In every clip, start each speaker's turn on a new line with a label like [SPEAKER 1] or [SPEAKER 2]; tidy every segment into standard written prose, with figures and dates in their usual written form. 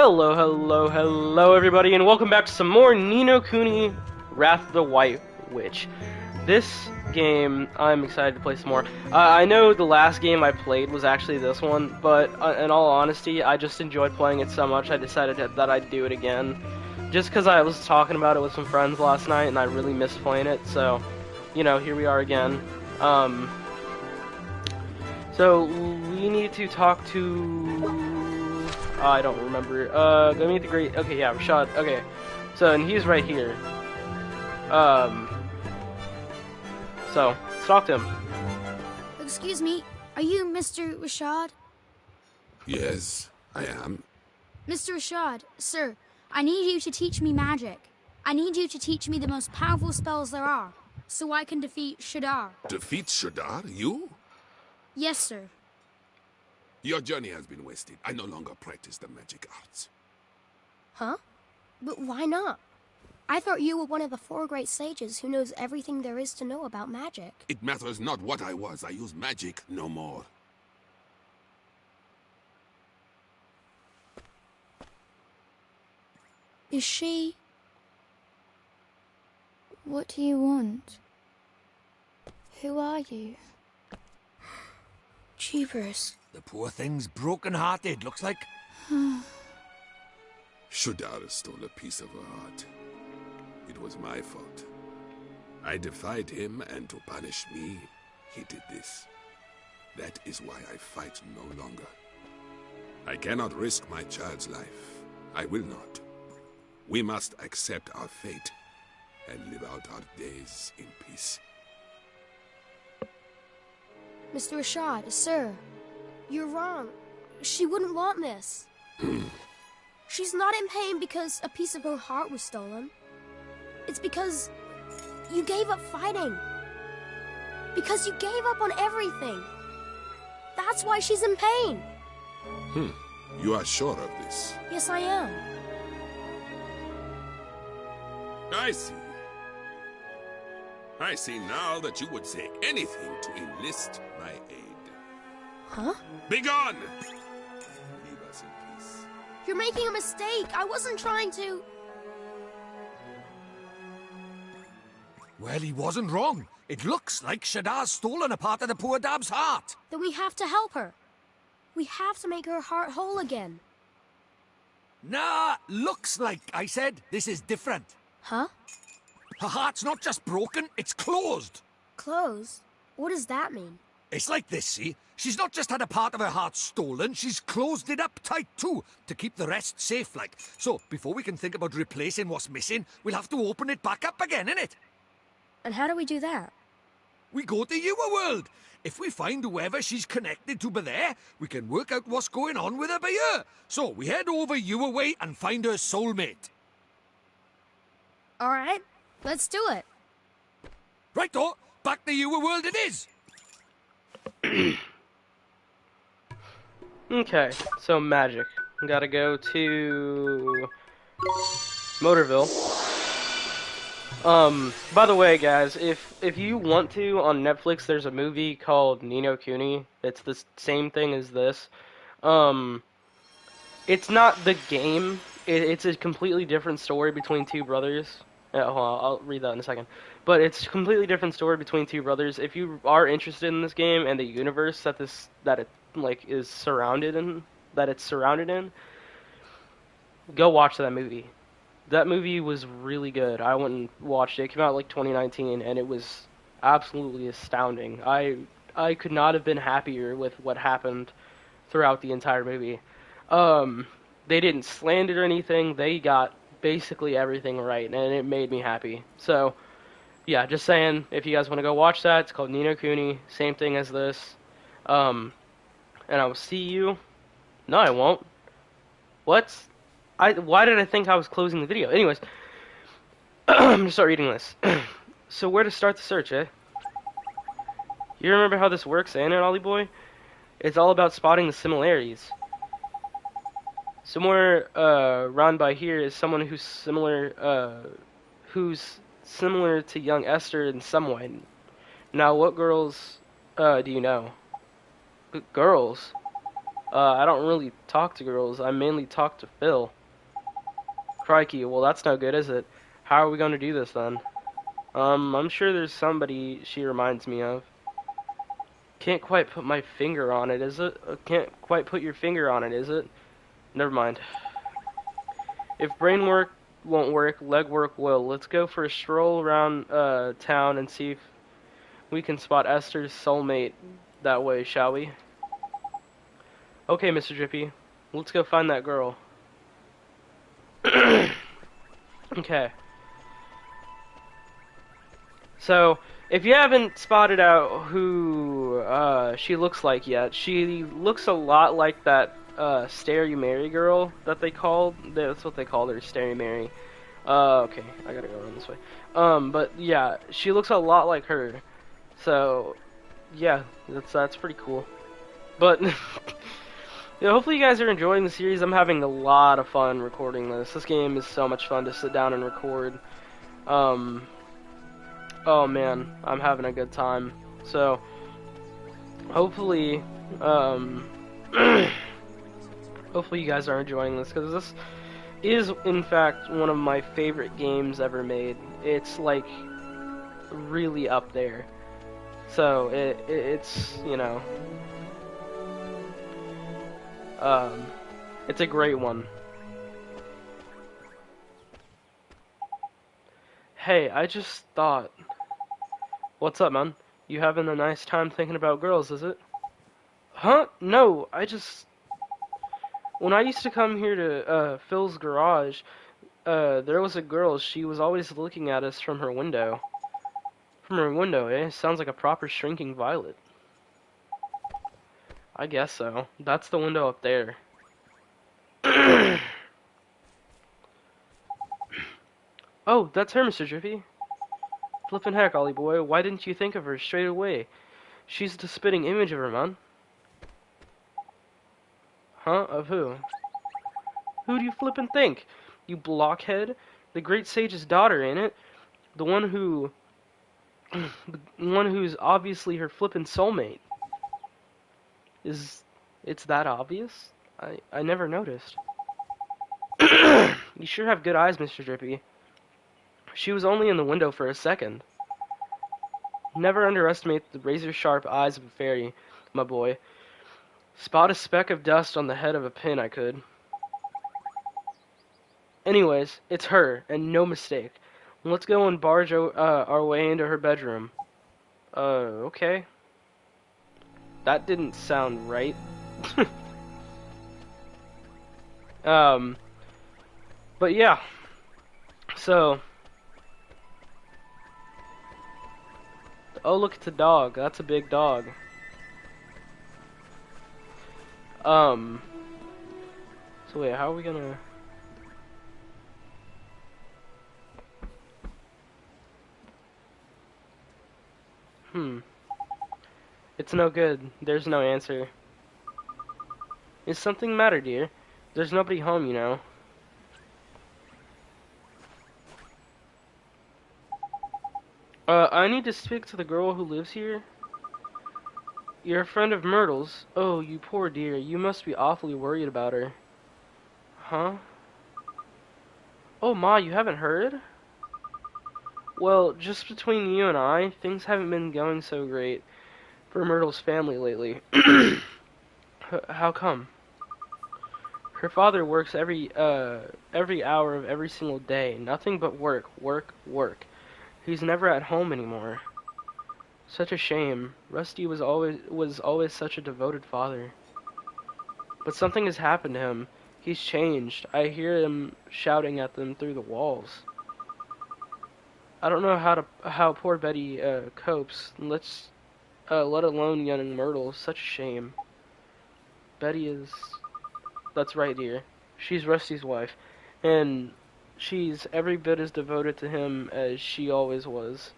[SPEAKER 1] Hello, hello, hello, everybody, and welcome back to some more Ni no Kuni Wrath of the White Witch. This game, I'm excited to play some more. I know the last game I played was actually this one, but in all honesty, I just enjoyed playing it so much I decided that I'd do it again. Just because I was talking about it with some friends last night, and I really missed playing it, so, you know, here we are again. So, we need to talk to... I don't remember. Go meet the great... Okay, yeah, Rashad. Okay. So, and he's right here. So, let's talk to him.
[SPEAKER 2] Excuse me, are you Mr. Rashad?
[SPEAKER 3] Yes, I am.
[SPEAKER 2] Mr. Rashad, sir, I need you to teach me magic. I need you to teach me the most powerful spells there are, so I can defeat Shadar.
[SPEAKER 3] Defeat Shadar? You?
[SPEAKER 2] Yes, sir.
[SPEAKER 3] Your journey has been wasted. I no longer practice the magic arts.
[SPEAKER 2] Huh? But why not? I thought you were one of the 4 great sages who knows everything there is to know about magic.
[SPEAKER 3] It matters not what I was. I use magic no more.
[SPEAKER 2] Is she... What do you want? Who are you? Jeepers.
[SPEAKER 4] The poor thing's broken-hearted, looks like.
[SPEAKER 3] Shadar stole a piece of her heart. It was my fault. I defied him, and to punish me, he did this. That is why I fight no longer. I cannot risk my child's life. I will not. We must accept our fate and live out our days in peace.
[SPEAKER 2] Mr. Rashad, sir, you're wrong. She wouldn't want this. She's not in pain because a piece of her heart was stolen. It's because you gave up fighting. Because you gave up on everything. That's why she's in pain.
[SPEAKER 3] You are sure of this?
[SPEAKER 2] Yes, I am.
[SPEAKER 3] I see. I see now that you would say anything to enlist my aid.
[SPEAKER 2] Huh?
[SPEAKER 3] Begone! Leave us in peace.
[SPEAKER 2] You're making a mistake. I wasn't trying to...
[SPEAKER 4] Well, he wasn't wrong. It looks like Shadar's stolen a part of the poor dab's heart.
[SPEAKER 2] Then we have to help her. We have to make her heart whole again.
[SPEAKER 4] Nah, looks like, I said. This is different.
[SPEAKER 2] Huh?
[SPEAKER 4] Her heart's not just broken, it's closed.
[SPEAKER 2] Closed? What does that mean?
[SPEAKER 4] It's like this, see? She's not just had a part of her heart stolen, she's closed it up tight too, to keep the rest safe like. So, before we can think about replacing what's missing, we'll have to open it back up again, innit?
[SPEAKER 2] And how do we do that?
[SPEAKER 4] We go to your world. If we find whoever she's connected to by there, we can work out what's going on with her by here. So, we head over your way and find her soulmate.
[SPEAKER 2] All right, let's do it.
[SPEAKER 4] Righto, back to your world it is.
[SPEAKER 1] Okay, so magic. Gotta go to... Motorville. By the way, guys, if you want to, on Netflix, there's a movie called Ni no Kuni. It's the same thing as this. It's not the game. It's a completely different story between two brothers. Hold on, I'll read that in a second. But it's a completely different story between two brothers. If you are interested in this game and the universe that it's surrounded in, go watch that movie. That movie was really good. I went and watched it. It came out like 2019, and it was absolutely astounding. I could not have been happier with what happened throughout the entire movie. They didn't slander anything. They got basically everything right, and it made me happy. So, yeah, just saying, if you guys want to go watch that, it's called Ni no Kuni, same thing as this. And I will see you... No, I won't. What? Why did I think I was closing the video? Anyways, I'm gonna start reading this. So where to start the search, eh? You remember how this works, ain't it, Ollie boy? It's all about spotting the similarities. Somewhere around by here is someone who's similar to young Esther in some way. Now, what girls do you know? Girls? I don't really talk to girls. I mainly talk to Phil. Crikey, well that's no good, is it? How are we going to do this then? I'm sure there's somebody she reminds me of. Can't quite put my finger on it, is it? Can't quite put your finger on it, is it? Never mind. If brain work won't work, leg work will. Let's go for a stroll around town and see if we can spot Esther's soulmate that way, shall we? Okay, Mr. Drippy. Let's go find that girl. Okay. So, if you haven't spotted out who she looks like yet, she looks a lot like that Stare You Mary girl that they called. That's what they called her, Stare You Mary. Okay, I gotta go around this way. But yeah, she looks a lot like her. So, yeah, that's pretty cool. But yeah, hopefully you guys are enjoying the series. I'm having a lot of fun recording this. This game is so much fun to sit down and record. Oh man, I'm having a good time. So, hopefully, hopefully you guys are enjoying this, because this is, in fact, one of my favorite games ever made. It's, like, really up there. So, it's, you know, it's a great one. Hey, I just thought... What's up, man? You having a nice time thinking about girls, is it? Huh? No, when I used to come here to, Phil's garage, there was a girl, she was always looking at us from her window. From her window, eh? Sounds like a proper shrinking violet. I guess so. That's the window up there. Oh, that's her, Mr. Drippy. Flippin' heck, Ollie boy, why didn't you think of her straight away? She's the spitting image of her, man. Huh? Of who? Who do you flippin' think? You blockhead? The great sage's daughter, ain't it? The one who... the one who's obviously her flippin' soulmate. It's that obvious? I never noticed. You sure have good eyes, Mr. Drippy. She was only in the window for a second. Never underestimate the razor-sharp eyes of a fairy, my boy. Spot a speck of dust on the head of a pin, I could. Anyways, it's her, and no mistake. Let's go and barge our way into her bedroom. Okay. That didn't sound right. But yeah. So... Oh, look, it's a dog. That's a big dog. So wait, how are we gonna... It's no good. There's no answer. Is something the matter, dear? There's nobody home, you know. I need to speak to the girl who lives here. You're a friend of Myrtle's. Oh, you poor dear. You must be awfully worried about her. Huh? Oh, Ma, you haven't heard? Well, just between you and I, things haven't been going so great for Myrtle's family lately. How come? Her father works every hour of every single day. Nothing but work, work, work. He's never at home anymore. Such a shame. Rusty was always such a devoted father. But something has happened to him. He's changed. I hear him shouting at them through the walls. I don't know how poor Betty copes. Let alone young Myrtle. Such a shame. Betty is... That's right, dear. She's Rusty's wife, and she's every bit as devoted to him as she always was.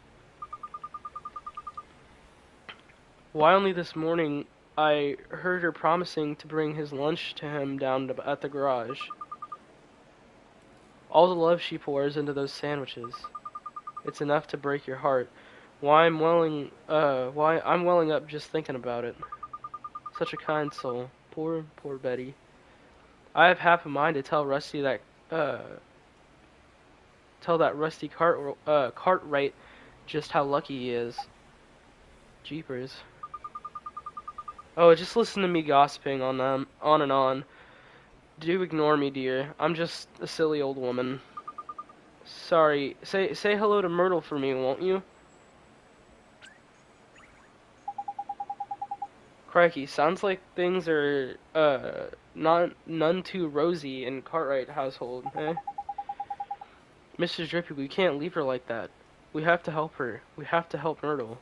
[SPEAKER 1] Why, only this morning I heard her promising to bring his lunch to him down at the garage. All the love she pours into those sandwiches. It's enough to break your heart. Why I'm welling up just thinking about it. Such a kind soul. Poor Betty. I have half a mind to tell Rusty that, tell that Rusty Cartwright just how lucky he is. Jeepers. Oh, just listen to me gossiping on them, on and on. Do ignore me, dear. I'm just a silly old woman. Sorry. Say hello to Myrtle for me, won't you? Crikey, sounds like things are, none too rosy in Cartwright household, eh? Mr. Drippy, we can't leave her like that. We have to help her. We have to help Myrtle.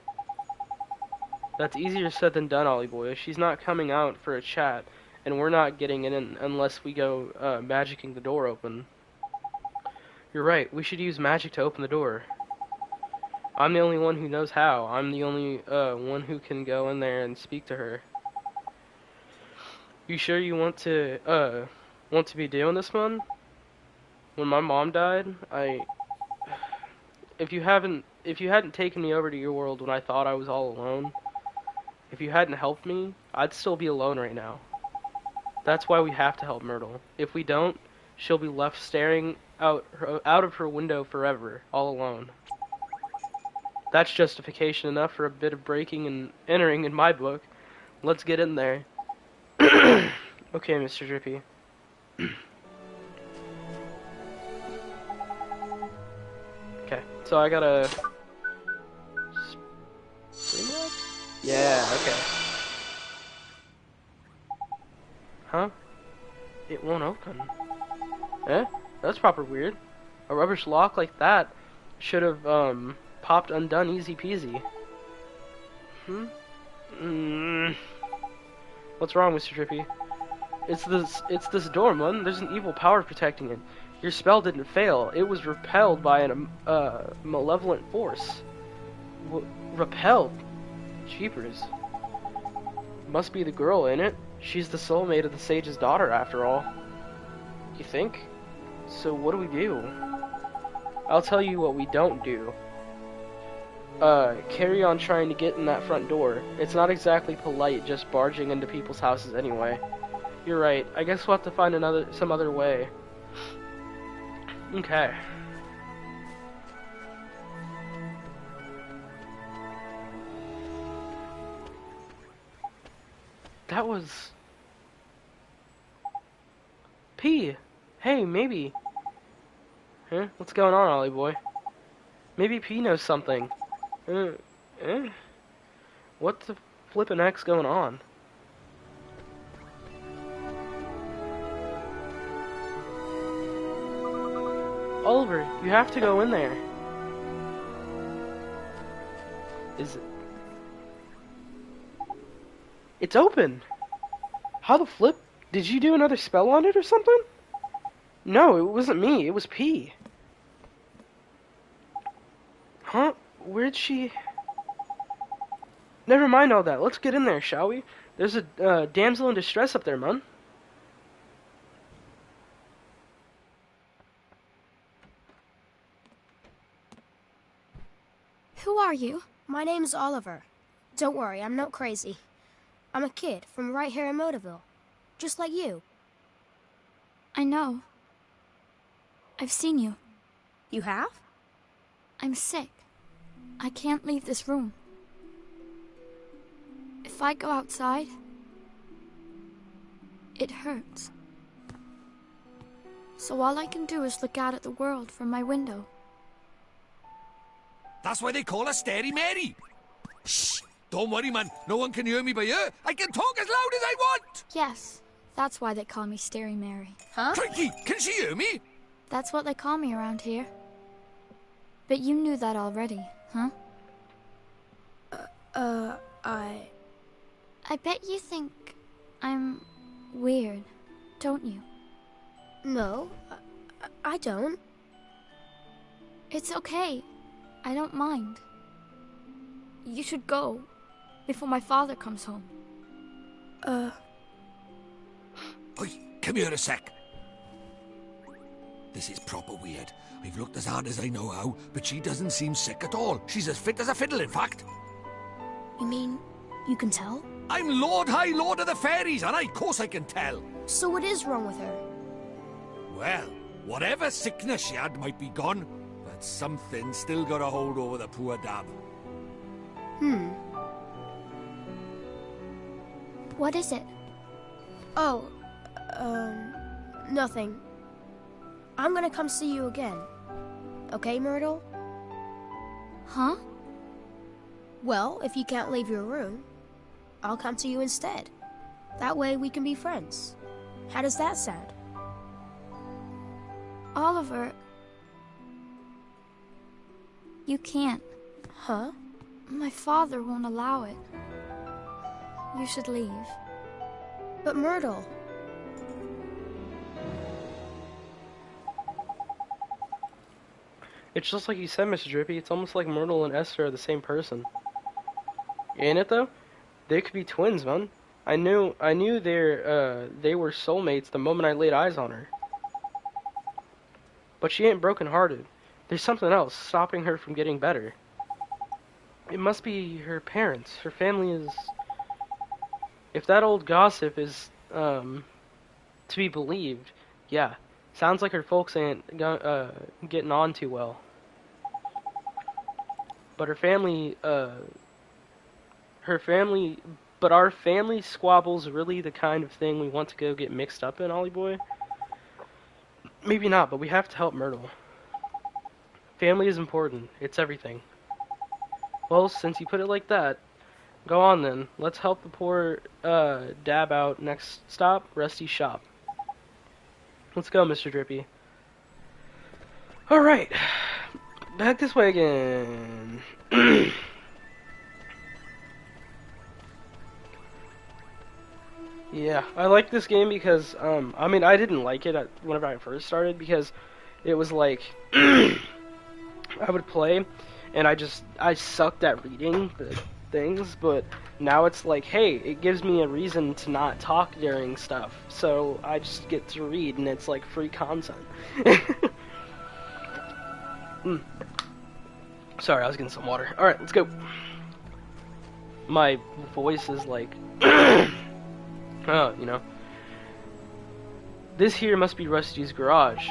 [SPEAKER 1] That's easier said than done, Ollie boy. She's not coming out for a chat, and we're not getting in unless we go, magicking the door open. You're right, we should use magic to open the door. I'm the only one who knows how. I'm the only, one who can go in there and speak to her. You sure you want to be doing this, Mom? When my mom died, if you hadn't taken me over to your world when I thought I was all alone, if you hadn't helped me, I'd still be alone right now. That's why we have to help Myrtle. If we don't, she'll be left staring out of her window forever, all alone. That's justification enough for a bit of breaking and entering in my book. Let's get in there. Okay, Mr. Drippy. Okay, so I gotta... Streamlabs? Yeah, okay. Huh? It won't open. Eh? That's proper weird. A rubbish lock like that should have, popped undone easy peasy. What's wrong, Mr. Drippy? It's this door, man. There's an evil power protecting it. Your spell didn't fail. It was repelled by an, malevolent force. Repelled? Jeepers. Must be the girl, ain't it? She's the soulmate of the sage's daughter, after all. You think? So what do we do? I'll tell you what we don't do. Carry on trying to get in that front door. It's not exactly polite just barging into people's houses anyway. You're right. I guess we'll have to find some other way. Okay. That was... P! Hey, maybe. Huh? What's going on, Ollie boy? Maybe P knows something. What the flippin' heck's going on? Oliver, you have to go in there. Is it? It's open! How the flip? Did you do another spell on it or something? No, it wasn't me. It was P. Huh? Where'd she... Never mind all that. Let's get in there, shall we? There's a damsel in distress up there, man.
[SPEAKER 2] Who are you? My name's Oliver. Don't worry, I'm not crazy. I'm a kid from right here in Motorville. Just like you.
[SPEAKER 5] I know. I've seen you.
[SPEAKER 2] You have?
[SPEAKER 5] I'm sick. I can't leave this room. If I go outside, it hurts. So all I can do is look out at the world from my window.
[SPEAKER 4] That's why they call her Stary Mary. Shh! Don't worry, man. No one can hear me by here. I can talk as loud as I want.
[SPEAKER 5] Yes, that's why they call me Stary Mary.
[SPEAKER 2] Huh?
[SPEAKER 4] Crikey, can she hear me?
[SPEAKER 5] That's what they call me around here. But you knew that already, huh? I bet you think I'm weird, don't you?
[SPEAKER 2] No, I don't.
[SPEAKER 5] It's okay. I don't mind. You should go before my father comes home.
[SPEAKER 4] Oi, come here a sec. This is proper weird. I've looked as hard as I know how, but she doesn't seem sick at all. She's as fit as a fiddle, in fact.
[SPEAKER 2] You mean you can tell?
[SPEAKER 4] I'm Lord High Lord of the Fairies, and of course I can tell.
[SPEAKER 2] So what is wrong with her?
[SPEAKER 4] Well, whatever sickness she had might be gone, but something still got a hold over the poor dab.
[SPEAKER 5] What is it?
[SPEAKER 2] Oh, nothing. I'm gonna come see you again. Okay, Myrtle?
[SPEAKER 5] Huh?
[SPEAKER 2] Well, if you can't leave your room, I'll come to you instead. That way we can be friends. How does that sound?
[SPEAKER 5] Oliver, you can't.
[SPEAKER 2] Huh?
[SPEAKER 5] My father won't allow it. You should leave.
[SPEAKER 2] But Myrtle...
[SPEAKER 1] It's just like you said, Mr. Drippy. It's almost like Myrtle and Esther are the same person. Ain't it though? They could be twins, man. I knew they were soulmates the moment I laid eyes on her. But she ain't broken-hearted. There's something else stopping her from getting better. It must be her parents. Her family is... If that old gossip is, to be believed, yeah. Sounds like her folks ain't getting on too well. But but our family squabbles really the kind of thing we want to go get mixed up in, Ollie boy? Maybe not, but we have to help Myrtle. Family is important. It's everything. Well, since you put it like that, go on then. Let's help the poor dab out. Next stop, Rusty's shop. Let's go, Mr. Drippy. Alright. Back this way again. Yeah, I like this game because, I mean, I didn't like it whenever I first started because it was like, I would play and I sucked at reading the things, but now it's like, hey, it gives me a reason to not talk during stuff, so I just get to read and it's like free content. Sorry, I was getting some water. Alright, let's go. My voice is like, oh, you know. This here must be Rusty's garage.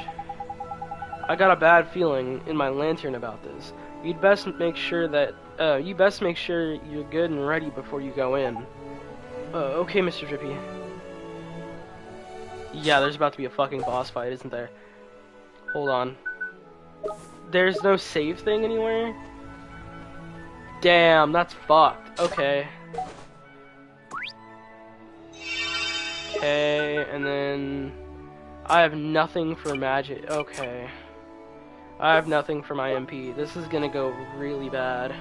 [SPEAKER 1] I got a bad feeling in my lantern about this. You'd best make sure you're good and ready before you go in. Okay, Mr. Drippy. Yeah, there's about to be a fucking boss fight, isn't there? Hold on. There's no save thing anywhere? Damn, that's fucked. Okay. Okay, and then... I have nothing for magic. Okay. I have nothing for my MP. This is gonna go really bad.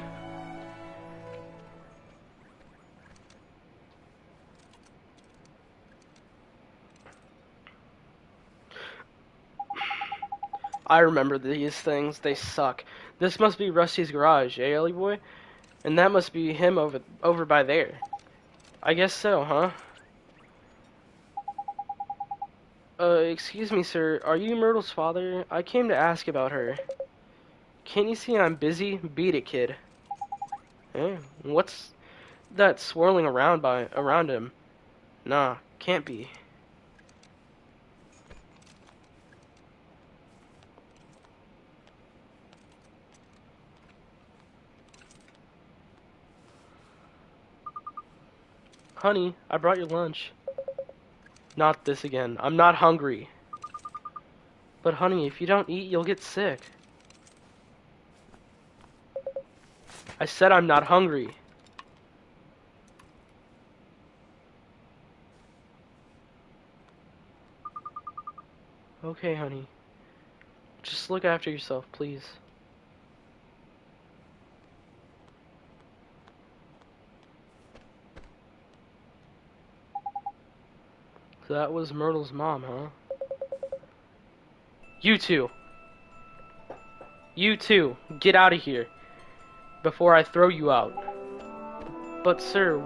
[SPEAKER 1] I remember these things. They suck. This must be Rusty's garage, eh, Ellie boy? And that must be him over by there. I guess so, huh? Excuse me, sir. Are you Myrtle's father? I came to ask about her. Can't you see I'm busy? Beat it, kid. Eh? What's that swirling around him? Nah, can't be. Honey, I brought your lunch. Not this again. I'm not hungry. But honey, if you don't eat, you'll get sick. I said I'm not hungry. Okay, honey. Just look after yourself, please. So that was Myrtle's mom, huh? You two! You two! Get out of here! Before I throw you out. But sir,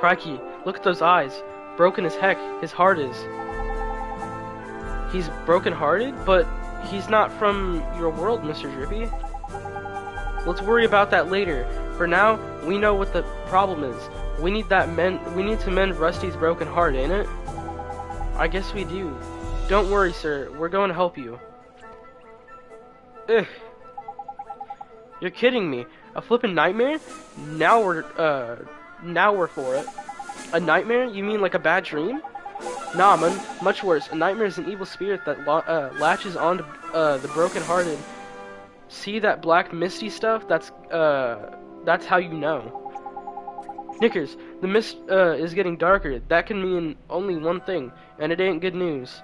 [SPEAKER 1] Crikey, look at those eyes. Broken as heck, his heart is. He's broken-hearted? But he's not from your world, Mr. Drippy. Let's worry about that later. For now, we know what the problem is. We need to mend Rusty's broken heart, ain't it? I guess we do. Don't worry, sir. We're going to help you. Ugh. You're kidding me. A flippin' nightmare? Now we're for it. A nightmare? You mean like a bad dream? Nah, man. Much worse. A nightmare is an evil spirit that latches onto the broken-hearted. See that black misty stuff? That's how you know. Knickers, the mist is getting darker. That can mean only one thing, and it ain't good news.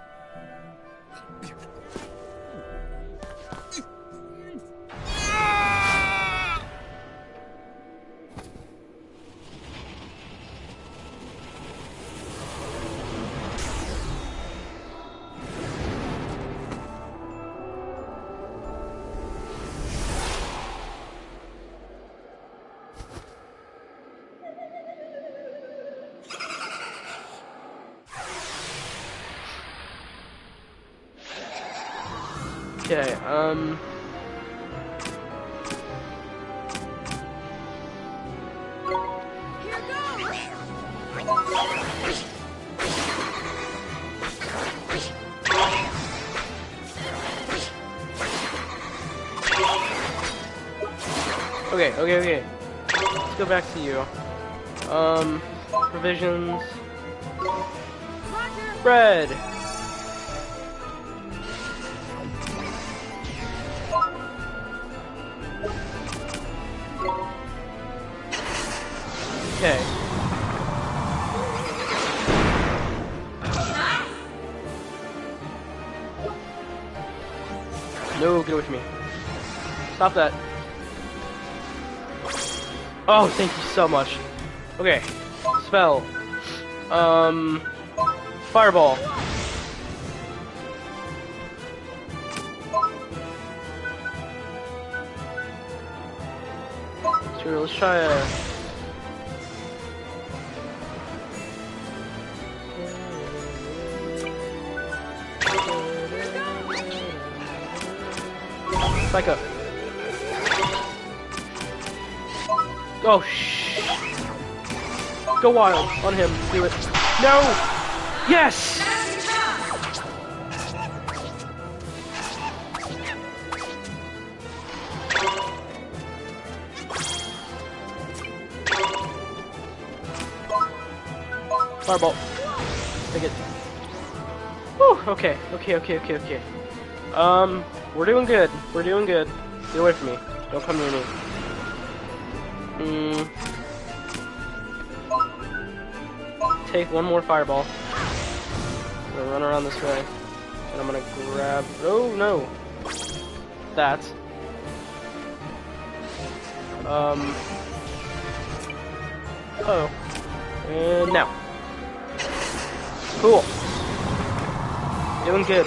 [SPEAKER 1] Okay, Okay. Let's go back to you. Provisions. Bread. Okay. No, get away from me. Stop that. Oh, thank you so much. Okay. Spell. Fireball. Sure, let's try a... Psycho. Oh, shh. Go wild on him. Do it. No! Yes! Fireball. Take it. Whew, okay. We're doing good. Get away from me. Don't come near me. Take one more fireball. I'm gonna run around this way. And I'm gonna grab... Oh, no! That. Oh. And now. Cool. We're doing good.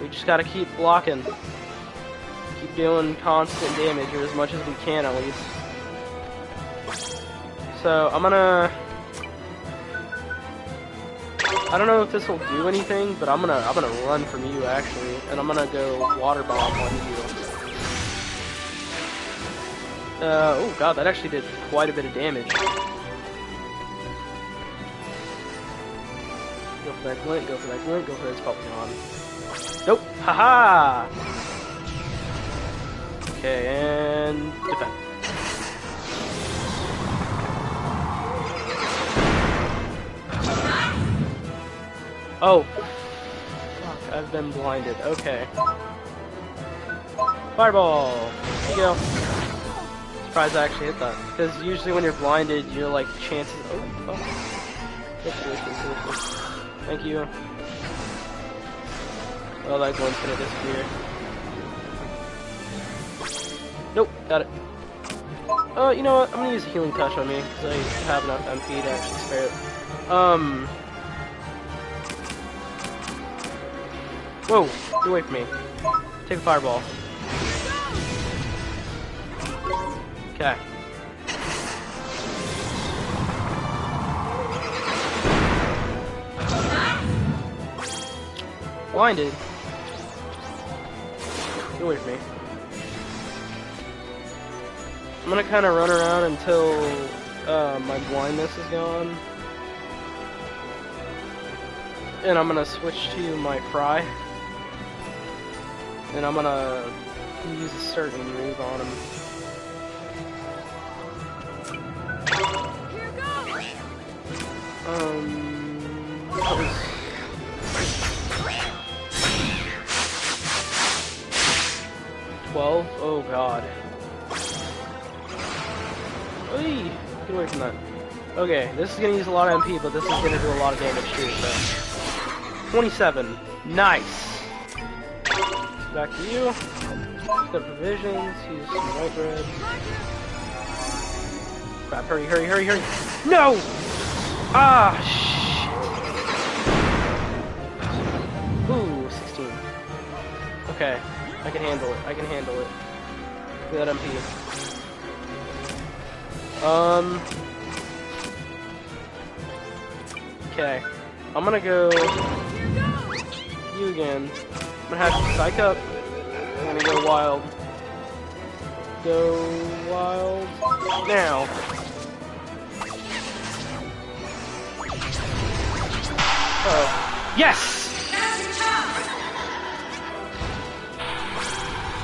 [SPEAKER 1] We just gotta keep blocking. Keep doing constant damage, or as much as we can at least. So, I'm gonna... I don't know if this will do anything, but I'm gonna run from you, actually. And I'm gonna go water bomb on you. Oh god, that actually did quite a bit of damage. Go for that glint, go for that, it's probably gone. Nope, haha! Okay, and defend. Oh! Fuck, I've been blinded, okay. Fireball! Here you go. Surprised I actually hit that. Because usually when you're blinded, you're like chances. Oh, fuck. Thank you. Oh, that glint's gonna disappear. Nope, got it. Oh, you know what? I'm gonna use a healing touch on me, because I have enough MP to actually spare it. Whoa, get away from me. Take a fireball. Okay. Blinded. Get away from me. I'm gonna kind of run around until my blindness is gone. And I'm gonna switch to my fry. And I'm gonna use a certain move on him. That was... 12? Oh god. Hey, get away from that. Okay, this is gonna use a lot of MP, but this is gonna do a lot of damage too, so. 27. Nice! Back to you. Got provisions, use some white bread. Crap, hurry, hurry, hurry, hurry! No! Ah, shit! Ooh, 16. Okay, I can handle it, I can handle it. Look at that MP. Okay, I'm gonna go you again. I'm gonna have to psych up. I'm gonna go wild. Go wild now. Oh, yes!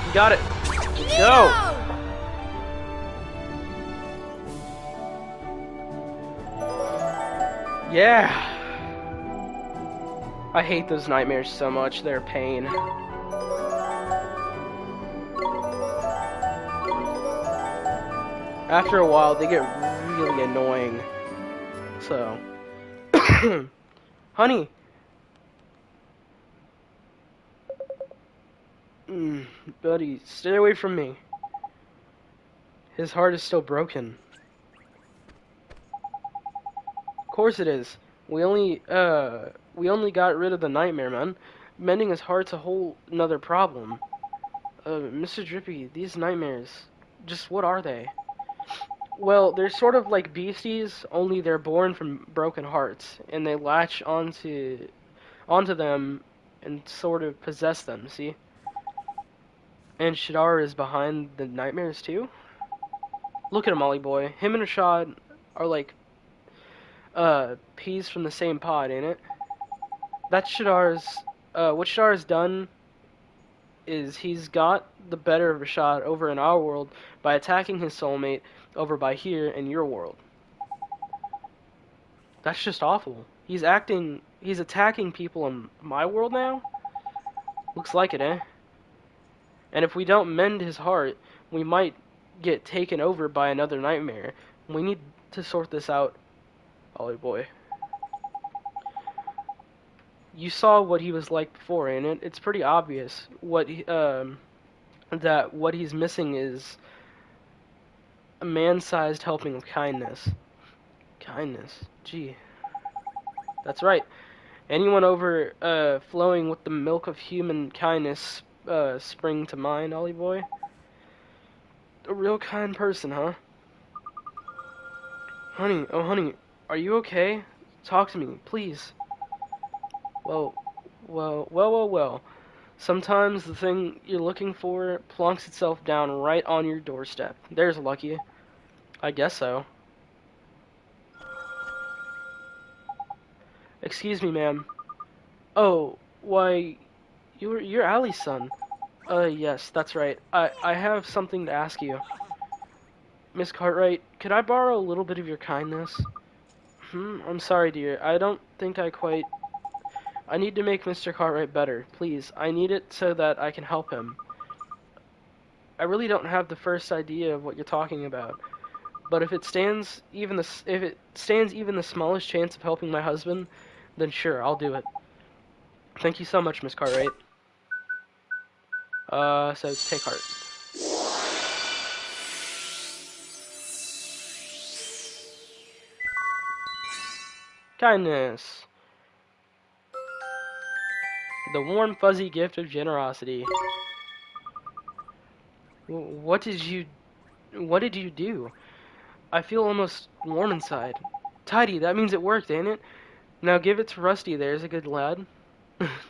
[SPEAKER 1] You got it. Go. Yeah. I hate those nightmares so much. They're a pain. After a while, they get really annoying. So, honey. Buddy, stay away from me. His heart is still broken. Of course it is. We only got rid of the nightmare, man. Mending his heart's a whole another problem. Mr. Drippy, these nightmares, just what are they? Well, they're sort of like beasties, only they're born from broken hearts, and they latch onto them and sort of possess them, see? And Shadar is behind the nightmares too? Look at him, Ollie boy. Him and Rashad are like peas from the same pod, ain't it? That's Shadar's what Shadar's done is he's got the better of Rashad over in our world by attacking his soulmate over by here in your world. That's just awful. He's attacking people in my world now? Looks like it, eh? And if we don't mend his heart, we might get taken over by another nightmare. We need to sort this out, Ollie boy. You saw what he was like before, ain't it? It's pretty obvious that what he's missing is a man-sized helping of kindness. Kindness, gee. That's right. Anyone overflowing with the milk of human kindness spring to mind, Ollie boy? A real kind person, huh? Honey, oh honey, are you okay? Talk to me, please. Well. Sometimes the thing you're looking for plonks itself down right on your doorstep. There's lucky. I guess so. Excuse me, ma'am. Oh, why, you're Allie's son. Yes, that's right. I have something to ask you. Miss Cartwright, could I borrow a little bit of your kindness? I'm sorry, dear. I don't think I need to make Mr. Cartwright better. Please, I need it so that I can help him. I really don't have the first idea of what you're talking about. But if it stands even the smallest chance of helping my husband, then sure, I'll do it. Thank you so much, Miss Cartwright. So take heart. Kindness. The warm, fuzzy gift of generosity. What did you do? I feel almost warm inside. Tidy, that means it worked, ain't it? Now give it to Rusty, there's a good lad.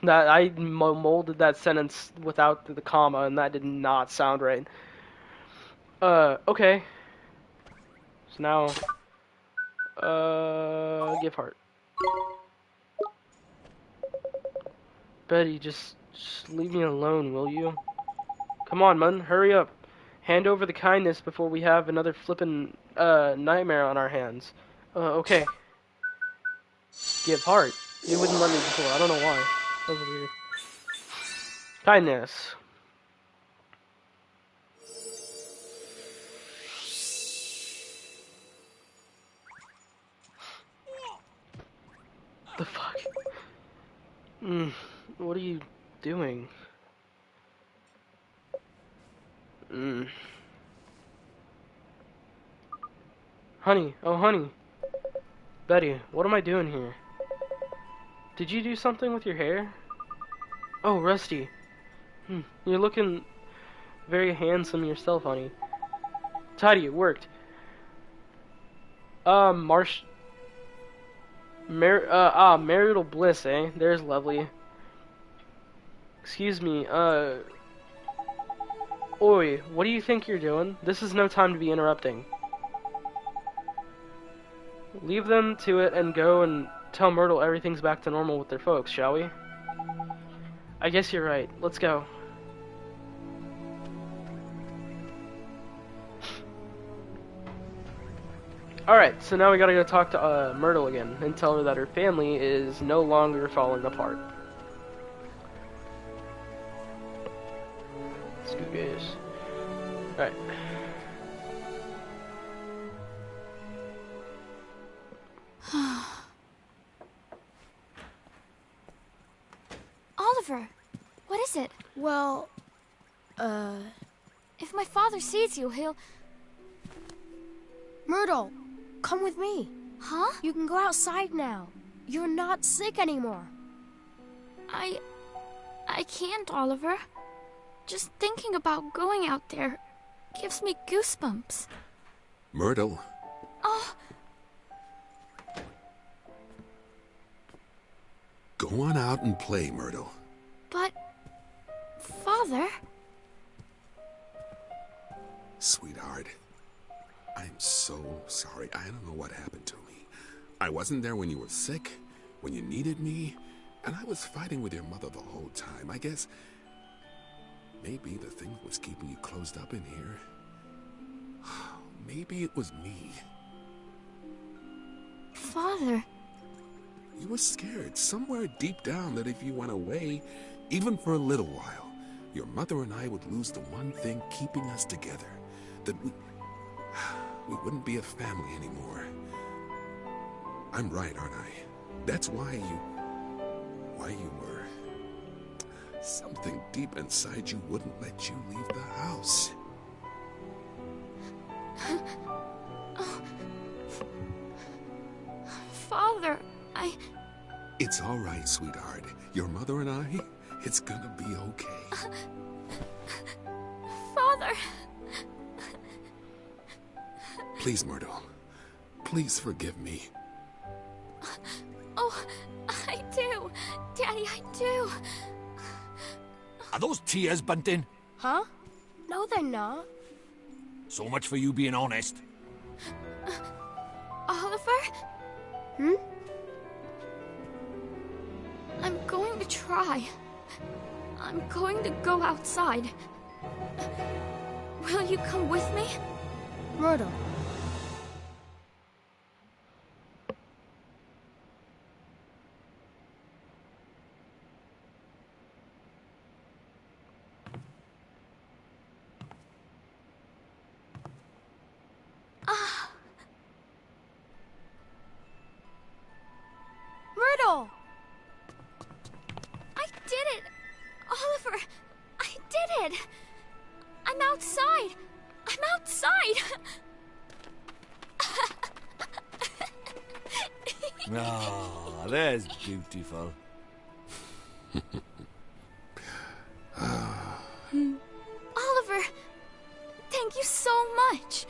[SPEAKER 1] That I molded that sentence without the comma, and that did not sound right. Okay. So now, give heart. Betty, just leave me alone, will you? Come on, man, hurry up. Hand over the kindness before we have another flippin' nightmare on our hands. Okay. Give heart. You wouldn't let me before. I don't know why. That was weird. Kindness. The fuck? What are you doing? Honey, oh honey. Betty, what am I doing here? Did you do something with your hair? Oh, Rusty. You're looking very handsome yourself, honey. Tidy, it worked. Marital bliss, eh? There's lovely. Excuse me, Oi, what do you think you're doing? This is no time to be interrupting. Leave them to it and go and tell Myrtle everything's back to normal with their folks, shall we? I guess you're right. Let's go. Alright, so now we gotta go talk to Myrtle again and tell her that her family is no longer falling apart. Let's go, guys. Alright.
[SPEAKER 5] Oliver, what is it?
[SPEAKER 2] Well,
[SPEAKER 5] If my father sees you, he'll...
[SPEAKER 2] Myrtle, come with me.
[SPEAKER 5] Huh?
[SPEAKER 2] You can go outside now. You're not sick anymore.
[SPEAKER 5] I can't, Oliver. Just thinking about going out there gives me goosebumps.
[SPEAKER 3] Myrtle.
[SPEAKER 5] Oh,
[SPEAKER 3] Go on out and play, Myrtle.
[SPEAKER 5] but... Father?
[SPEAKER 3] Sweetheart, I'm so sorry. I don't know what happened to me. I wasn't there when you were sick, when you needed me, and I was fighting with your mother the whole time. I guess maybe the thing was keeping you closed up in here. Maybe it was me.
[SPEAKER 5] Father?
[SPEAKER 3] You were scared somewhere deep down that if you went away, even for a little while, your mother and I would lose the one thing keeping us together. That we wouldn't be a family anymore. I'm right, aren't I? That's why you were. Something deep inside you wouldn't let you leave the house.
[SPEAKER 5] Father,
[SPEAKER 3] It's all right, sweetheart. Your mother and I, it's gonna be okay.
[SPEAKER 5] Father!
[SPEAKER 3] Please, Myrtle. Please forgive me.
[SPEAKER 5] Oh, I do. Daddy, I do.
[SPEAKER 4] Are those tears, Bunting?
[SPEAKER 2] Huh? No, they're not.
[SPEAKER 4] So much for you being honest.
[SPEAKER 5] Oliver?
[SPEAKER 2] Hmm?
[SPEAKER 5] I'm going to try. I'm going to go outside. Will you come with me?
[SPEAKER 2] Myrtle. Myrtle!
[SPEAKER 5] I did it! Oliver, I did it! I'm outside! I'm outside!
[SPEAKER 4] Ah, that's beautiful.
[SPEAKER 5] Oliver, thank you so much.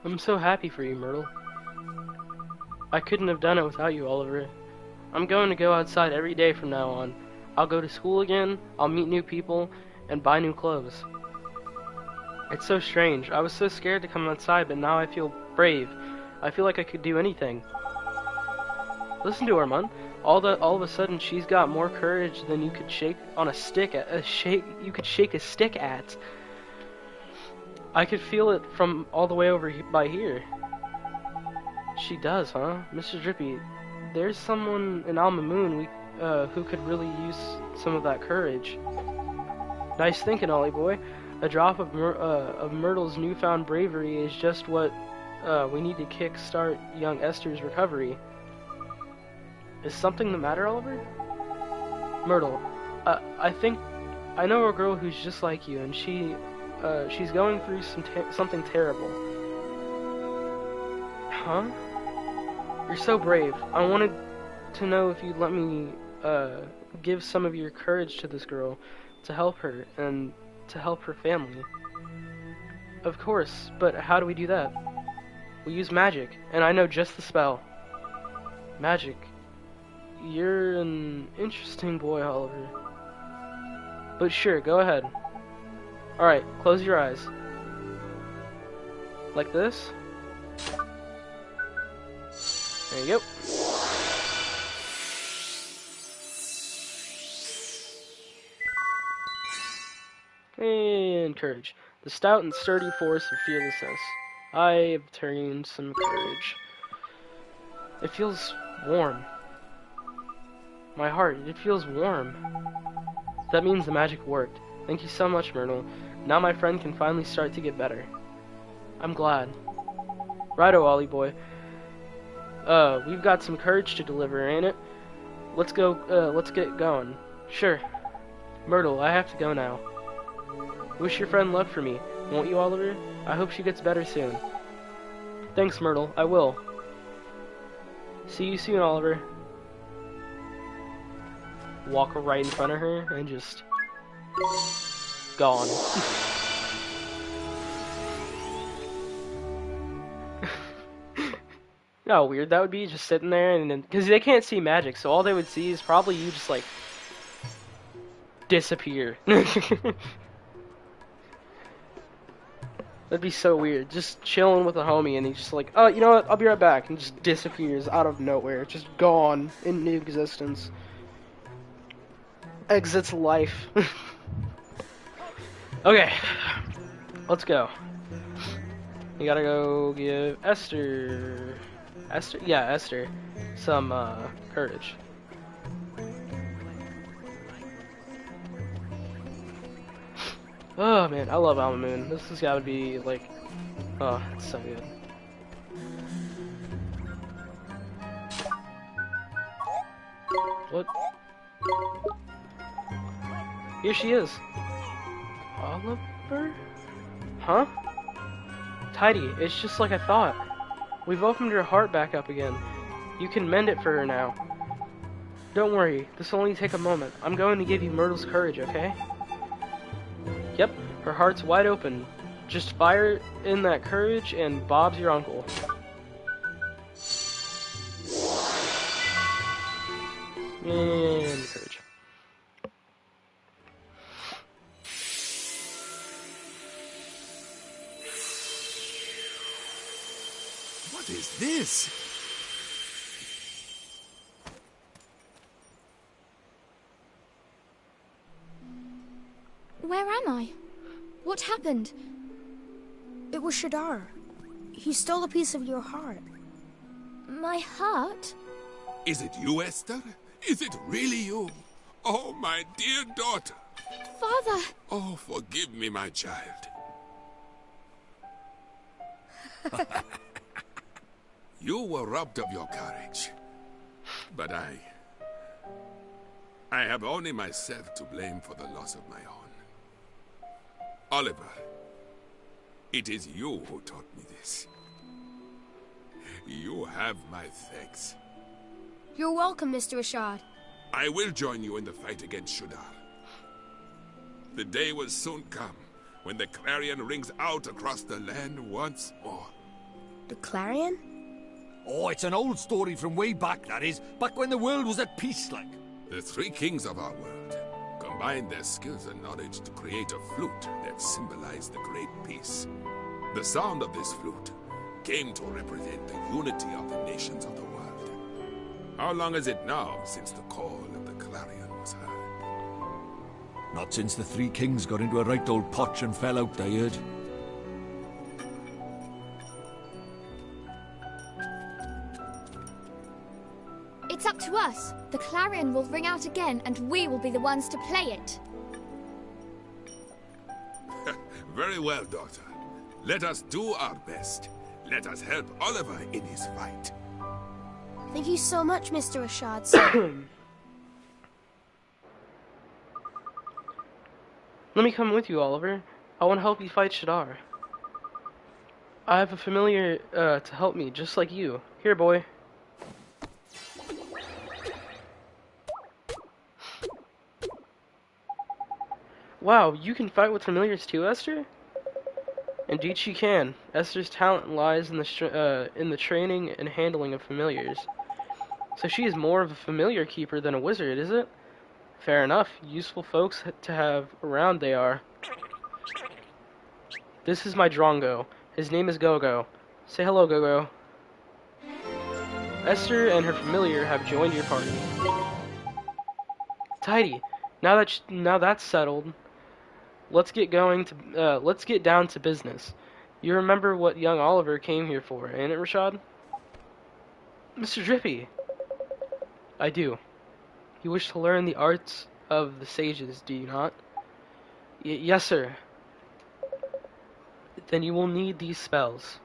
[SPEAKER 1] I'm so happy for you, Myrtle. I couldn't have done it without you, Oliver. I'm going to go outside every day from now on. I'll go to school again, I'll meet new people, and buy new clothes. It's so strange. I was so scared to come outside, but now I feel brave. I feel like I could do anything. Listen to her, man. All of a sudden, she's got more courage than you could shake on a stick. You could shake a stick at. I could feel it from all the way over by here. She does, huh? Mr. Drippy, there's someone in Alma Moon who could really use some of that courage. Nice thinking, Ollie boy. A drop of Myrtle's newfound bravery is just what we need to kick-start young Esther's recovery. Is something the matter, Oliver? Myrtle, I know a girl who's just like you, and she's going through something terrible. Huh? You're so brave. I wanted to know if you'd let me give some of your courage to this girl to help her and to help her family. Of course, but how do we do that? We use magic, and I know just the spell. Magic. You're an interesting boy, Oliver. But sure, go ahead. Alright, close your eyes. Like this. There you go. And courage. The stout and sturdy force of fearlessness. I have obtained some courage. It feels warm. My heart, it feels warm. That means the magic worked. Thank you so much, Myrtle. Now my friend can finally start to get better. I'm glad. Righto, Ollie boy. We've got some courage to deliver, ain't it? Let's get going. Sure. Myrtle, I have to go now. Wish your friend luck for me, won't you, Oliver? I hope she gets better soon. Thanks, Myrtle. I will. See you soon, Oliver. Walk right in front of her and just gone. How weird that would be, just sitting there, and because they can't see magic, so all they would see is probably you just like disappear. That'd be so weird. Just chilling with a homie, and he's just like, oh, you know what? I'll be right back, and just disappears out of nowhere, just gone into existence. Exits life. Okay, let's go. You gotta go give Esther, some courage. Oh man, I love Alma Moon. This has gotta be like, oh, it's so good. What? Here she is. Oliver? Huh? Tidy, it's just like I thought. We've opened her heart back up again. You can mend it for her now. Don't worry, this will only take a moment. I'm going to give you Myrtle's courage, okay? Yep, her heart's wide open. Just fire in that courage and Bob's your uncle. And courage.
[SPEAKER 3] What is this?
[SPEAKER 5] Where am I? What happened?
[SPEAKER 2] It was Shadar. He stole a piece of your heart.
[SPEAKER 5] My heart?
[SPEAKER 3] Is it you, Esther? Is it really you? Oh, my dear daughter.
[SPEAKER 5] Father!
[SPEAKER 3] Oh, forgive me, my child. You were robbed of your courage. But I have only myself to blame for the loss of my own. Oliver, it is you who taught me this. You have my thanks.
[SPEAKER 2] You're welcome, Mr. Rashad.
[SPEAKER 3] I will join you in the fight against Shudar. The day will soon come when the clarion rings out across the land once more.
[SPEAKER 2] The Clarion?
[SPEAKER 4] Oh, it's an old story from way back, that is. Back when the world was at peace, like.
[SPEAKER 3] The three kings of our world, combined combined their skills and knowledge to create a flute that symbolized the Great Peace. The sound of this flute came to represent the unity of the nations of the world. How long is it now since the call of the clarion was heard?
[SPEAKER 4] Not since the three kings got into a right old potch and fell out, I heard.
[SPEAKER 5] It's up to us. The clarion will ring out again, and we will be the ones to play it.
[SPEAKER 3] Very well, Doctor. Let us do our best. Let us help Oliver in his fight.
[SPEAKER 2] Thank you so much, Mr. Rashad, sir.
[SPEAKER 1] Let me come with you, Oliver. I want to help you fight Shadar. I have a familiar to help me, just like you. Here, boy. Wow, you can fight with familiars too, Esther? Indeed she can. Esther's talent lies in the training and handling of familiars. So she is more of a familiar keeper than a wizard, is it? Fair enough. Useful folks to have around they are. This is my Drongo. His name is Gogo. Say hello, Gogo. Esther and her familiar have joined your party. Tidy. Now that's settled. Let's get down to business. You remember what young Oliver came here for, ain't it, Rashad? Mr. Drippy. I do. You wish to learn the arts of the sages, do you not? Yes, sir. Then you will need these spells.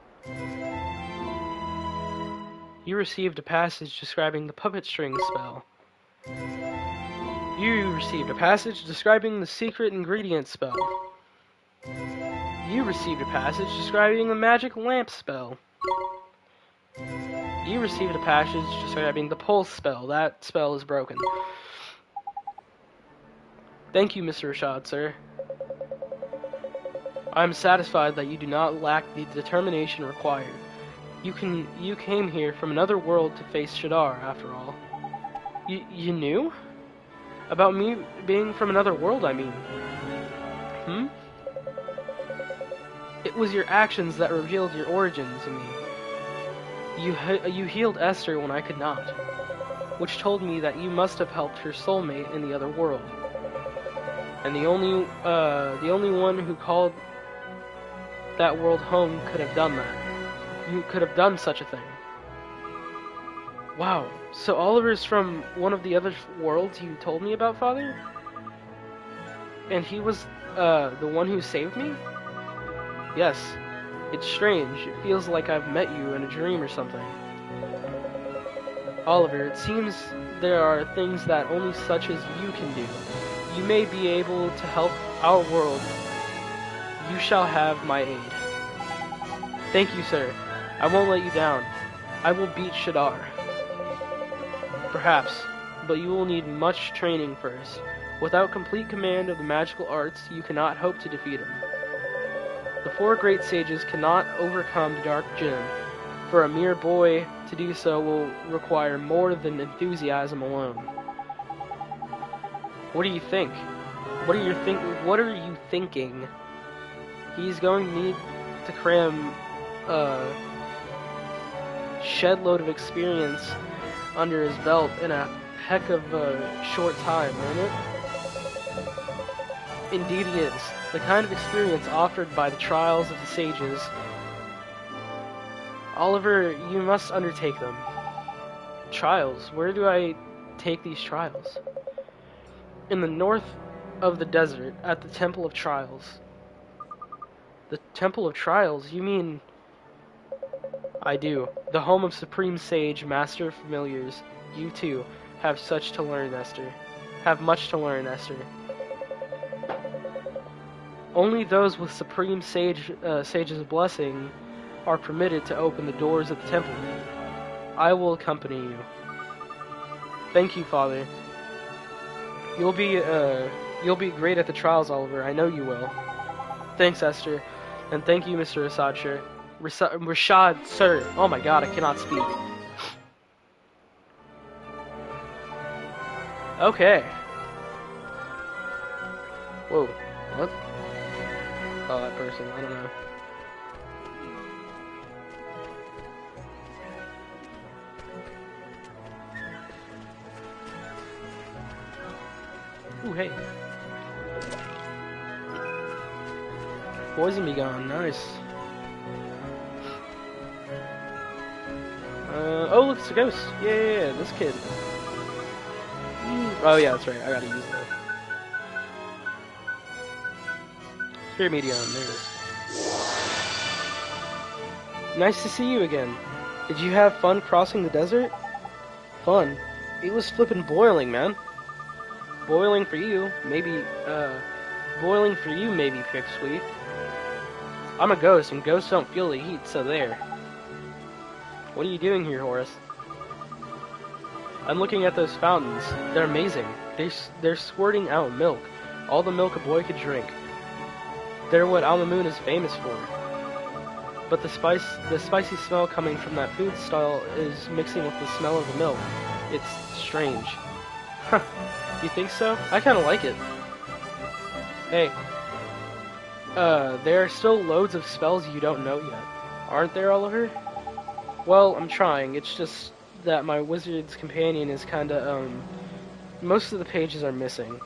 [SPEAKER 1] You received a passage describing the puppet string spell. You received a passage describing the secret ingredient spell. You received a passage describing the magic lamp spell. You received a passage describing the pulse spell. That spell is broken. Thank you, Mr. Rashad, sir. I am satisfied that you do not lack the determination required. You came here from another world to face Shadar, after all. You knew? About me being from another world, I mean. It was your actions that revealed your origin to me. You healed Esther when I could not, which told me that you must have helped her soulmate in the other world. And the only one who called that world home could have done that. You could have done such a thing. Wow, so Oliver's from one of the other worlds you told me about, Father? And he was the one who saved me? Yes. It's strange. It feels like I've met you in a dream or something. Oliver, it seems there are things that only such as you can do. You may be able to help our world. You shall have my aid. Thank you, sir. I won't let you down. I will beat Shadar. Perhaps, but you will need much training first. Without complete command of the magical arts, you cannot hope to defeat him. The four great sages cannot overcome the Dark Gem. For a mere boy to do so will require more than enthusiasm alone. What do you think? What are you thinking? He's going to need to cram a shed load of experience under his belt in a heck of a short time, isn't it? Indeed he is. The kind of experience offered by the trials of the sages. Oliver, you must undertake them. Trials? Where do I take these trials? In the north of the desert, at the Temple of Trials. The Temple of Trials? You mean... I do. The home of Supreme Sage, Master of Familiars. You too have much to learn, Esther. Only those with Supreme Sage's blessing are permitted to open the doors of the temple. I will accompany you. Thank you, Father. You'll be great at the trials, Oliver. I know you will. Thanks, Esther. And thank you, Mr. Rashad, sir. Oh my god, I cannot speak. Okay. Whoa. What? Oh, that person. I don't know. Ooh, hey. Poison be gone. Nice. Oh, look, it's a ghost. Yeah, this kid. Oh, yeah, that's right. I gotta use that. Spirit medium. There it is. Nice to see you again. Did you have fun crossing the desert? Fun. It was flippin' boiling, man. Boiling for you, maybe, boiling for you, maybe, Pipsqueak. I'm a ghost, and ghosts don't feel the heat, so there. What are you doing here, Horace? I'm looking at those fountains. They're amazing. They're squirting out milk. All the milk a boy could drink. They're what Alma Moon is famous for. But the spicy smell coming from that food stall is mixing with the smell of the milk. It's strange. Huh. You think so? I kinda like it. Hey. There are still loads of spells you don't know yet. Aren't there, Oliver? Well, I'm trying. It's just that my wizard's companion is kinda, most of the pages are missing.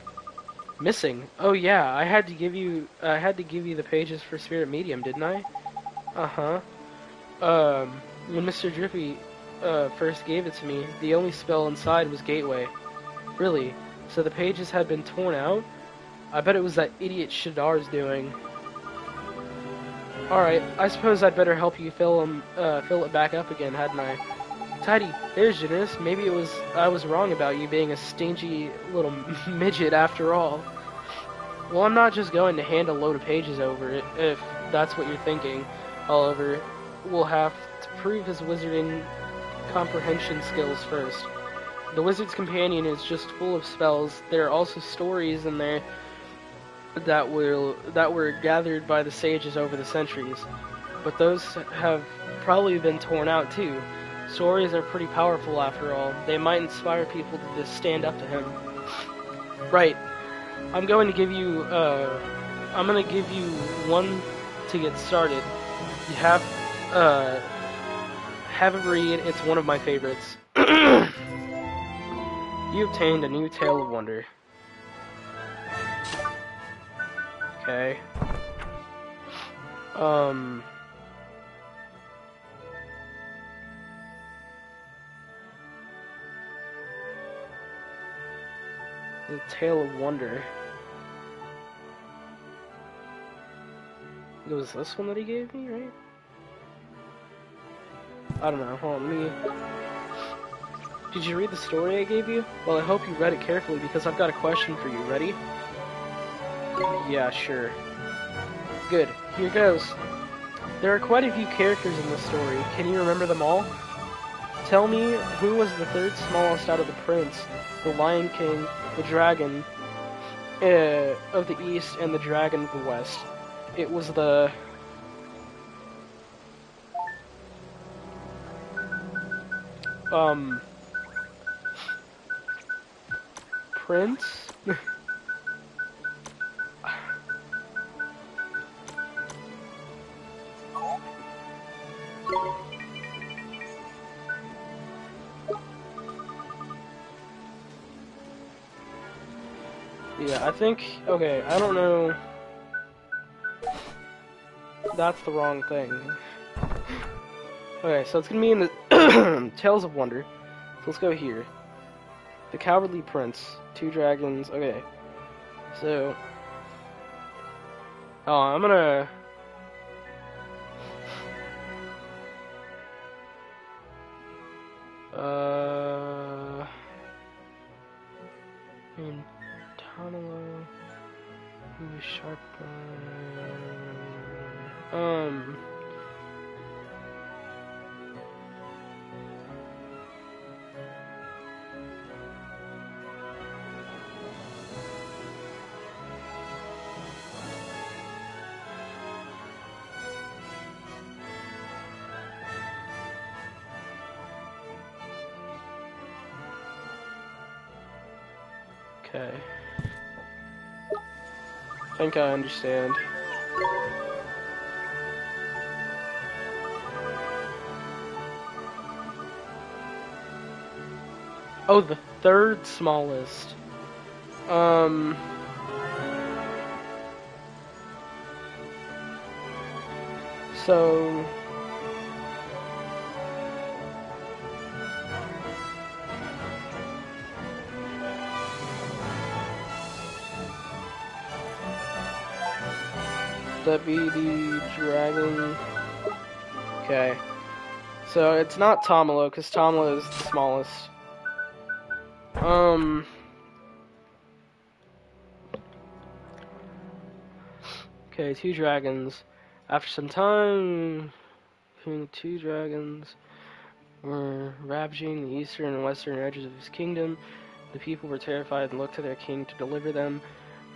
[SPEAKER 1] Missing? Oh yeah, I had to give you the pages for Spirit Medium, didn't I? Uh-huh. When Mr. Drippy, first gave it to me, the only spell inside was Gateway. Really? So the pages had been torn out? I bet it was that idiot Shadar's doing. Alright, I suppose I'd better help you fill it back up again, hadn't I? Tidy, there's Janice. Maybe I was wrong about you being a stingy little midget after all. Well, I'm not just going to hand a load of pages over it, if that's what you're thinking. Oliver will have to prove his wizarding comprehension skills first. The Wizard's Companion is just full of spells. There are also stories in there that were gathered by the sages over the centuries, but those have probably been torn out too. Stories are pretty powerful after all. They might inspire people to just stand up to him. Right. I'm going to give you one to get started. You have a read. It's one of my favorites. You obtained a new Tale of Wonder. Okay. The Tale of Wonder. It was this one that he gave me, right? I don't know. Hold on, Did you read the story I gave you? Well, I hope you read it carefully because I've got a question for you. Ready? Yeah, sure. Good. Here goes. There are quite a few characters in this story. Can you remember them all? Tell me who was the third smallest out of the prince, the Lion King, the Dragon of the East, and the Dragon of the West. It was the... Prince? Yeah, I think... Okay, I don't know... That's the wrong thing. Okay, so it's gonna be in the Tales of Wonder. So let's go here. The Cowardly Prince. 2 dragons. Okay. So... Oh, I'm gonna... Tamalo... Who is sharp... Okay. I think I understand. Oh, the third smallest. Um... So... That be the dragon... Okay. So it's not Tomalo, because Tomalo is the smallest. Okay, two dragons. After some time, between the two dragons were ravaging the eastern and western edges of his kingdom, the people were terrified and looked to their king to deliver them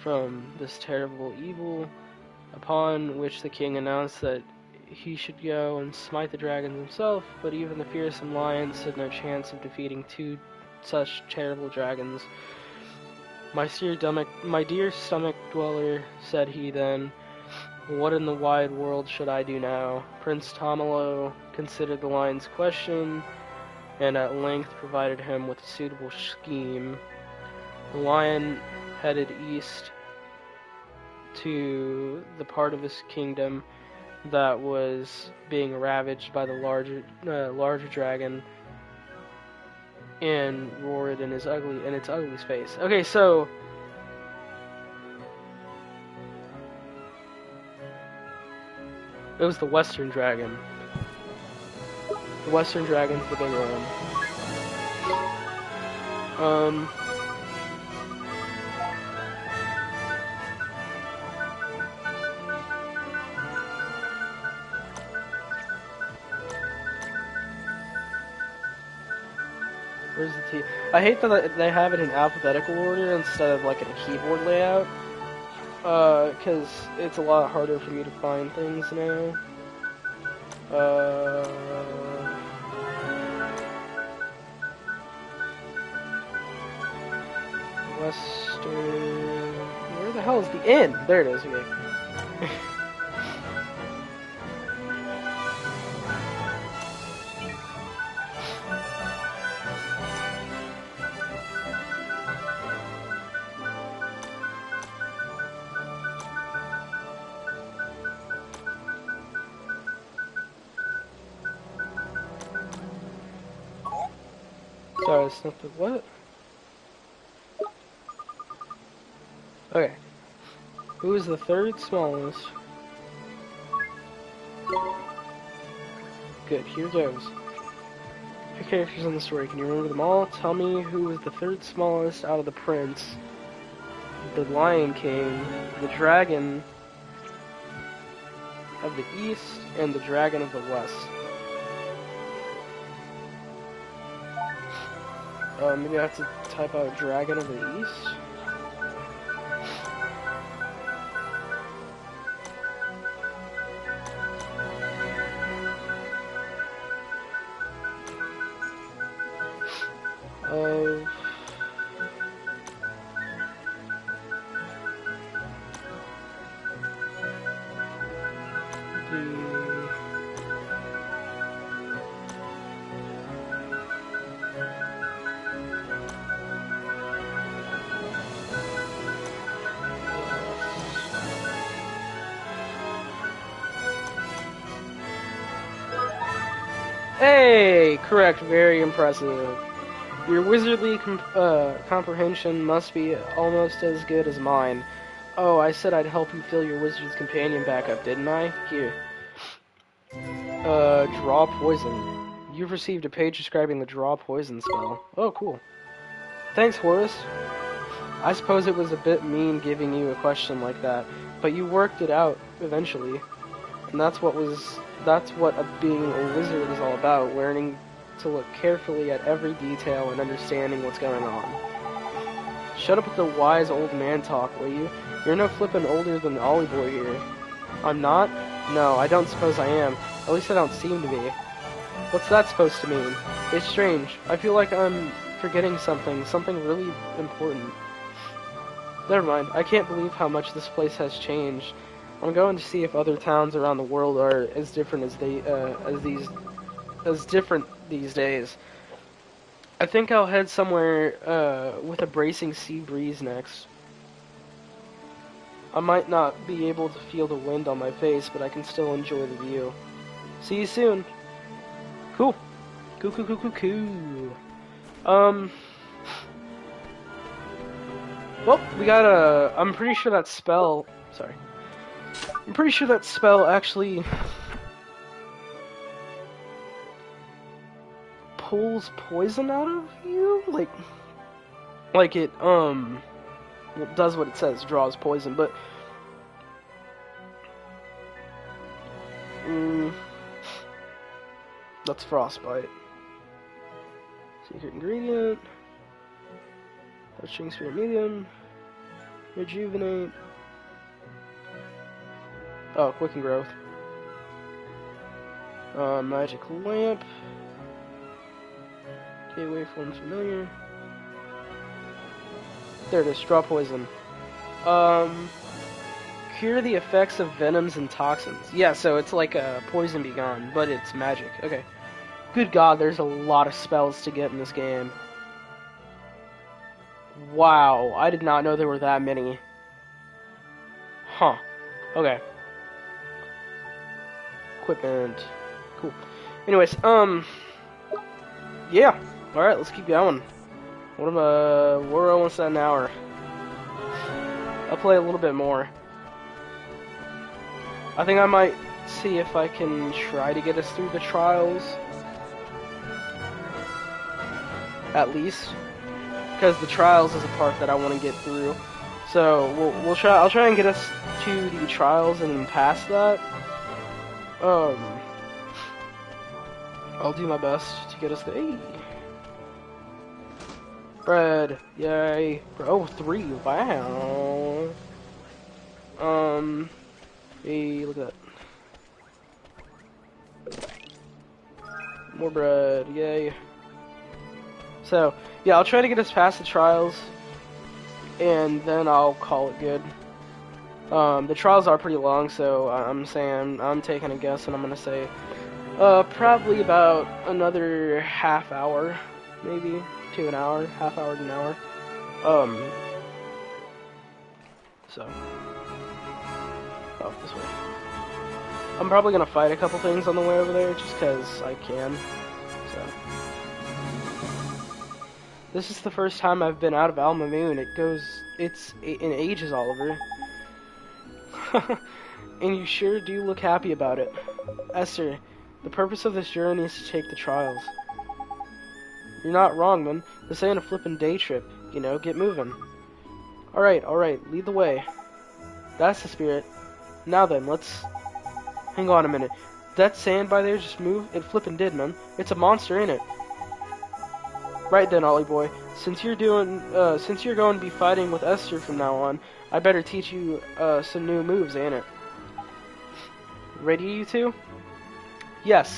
[SPEAKER 1] from this terrible evil, upon which the king announced that he should go and smite the dragons himself, but even the fearsome lion stood no chance of defeating two such terrible dragons. My dear stomach dweller, said he then, what in the wide world should I do now? Prince Tomalo considered the lion's question, and at length provided him with a suitable scheme. The lion headed east to the part of his kingdom that was being ravaged by the larger dragon, and roared in its ugly face. Okay, so it was the Western Dragon. The Western Dragon's the bigger one. Where's the T? I hate that they have it in alphabetical order instead of like in a keyboard layout. Because it's a lot harder for me to find things now. Western... Where the hell is the N? There it is, okay. Sorry, it's not the what? Okay. Who is the third smallest? Good, here goes. Your characters in the story, can you remember them all? Tell me who was the third smallest out of the prince, the Lion King, the Dragon of the East, and the Dragon of the West. Maybe I have to type out Dragon of the East. Hey! Correct, very impressive. Your wizardly comprehension must be almost as good as mine. Oh, I said I'd help you fill your wizard's companion back up, didn't I? Here. Draw poison. You've received a page describing the draw poison spell. Oh, cool. Thanks, Horace. I suppose it was a bit mean giving you a question like that, but you worked it out eventually. And that's what being a wizard is all about, learning to look carefully at every detail and understanding what's going on. Shut up with the wise old man talk, will you? You're no flippin' older than the Ollie boy here. I'm not? No, I don't suppose I am. At least I don't seem to be. What's that supposed to mean? It's strange. I feel like I'm forgetting something really important. Never mind. I can't believe how much this place has changed. I'm going to see if other towns around the world are as different as different these days. I think I'll head somewhere with a bracing sea breeze next. I might not be able to feel the wind on my face, but I can still enjoy the view. See you soon. Cool. Cool, cool, cool, cool, cool. Well, we got a... I'm pretty sure that spell... Sorry. I'm pretty sure that spell actually... pulls poison out of you? Like it, does what it says, draws poison, but... That's frostbite. Secret ingredient. String spirit medium. Rejuvenate. Oh, quicken growth. Magic lamp. Gateway form familiar. There it is, draw poison. Cure the effects of venoms and toxins. Yeah, so it's like a poison be gone, but it's magic. Okay. Good God, there's a lot of spells to get in this game. Wow, I did not know there were that many. Huh. Okay. Equipment. Cool. Anyways, yeah. Alright, let's keep going. We're almost at an hour. I'll play a little bit more. I think I might see if I can try to get us through the trials. At least. Because the trials is a part that I want to get through. So, we'll try, I'll try and get us to the trials and then past that. I'll do my best to get us there. Hey. Bread. Yay. Oh, 3. Wow. Hey, look at that. More bread. Yay. So, yeah, I'll try to get us past the trials, and then I'll call it good. The trials are pretty long, so I'm saying, I'm taking a guess, and I'm gonna say, probably about another half hour, maybe, to an hour, half hour to an hour. So. Oh, this way. I'm probably gonna fight a couple things on the way over there, just because I can, so. This is the first time I've been out of Alma Moon. It's in ages, Oliver. And you sure do look happy about it. Esther, the purpose of this journey is to take the trials. You're not wrong, man. This ain't a flippin' day trip. You know, get moving. Alright, lead the way. That's the spirit. Now then, let's... Hang on a minute. That sand by there just moved? It flippin' did, man. It's a monster, ain't it? Right then, Ollie boy. Since you're going to be fighting with Esther from now on, I better teach you some new moves, ain't it? Ready, you two? Yes.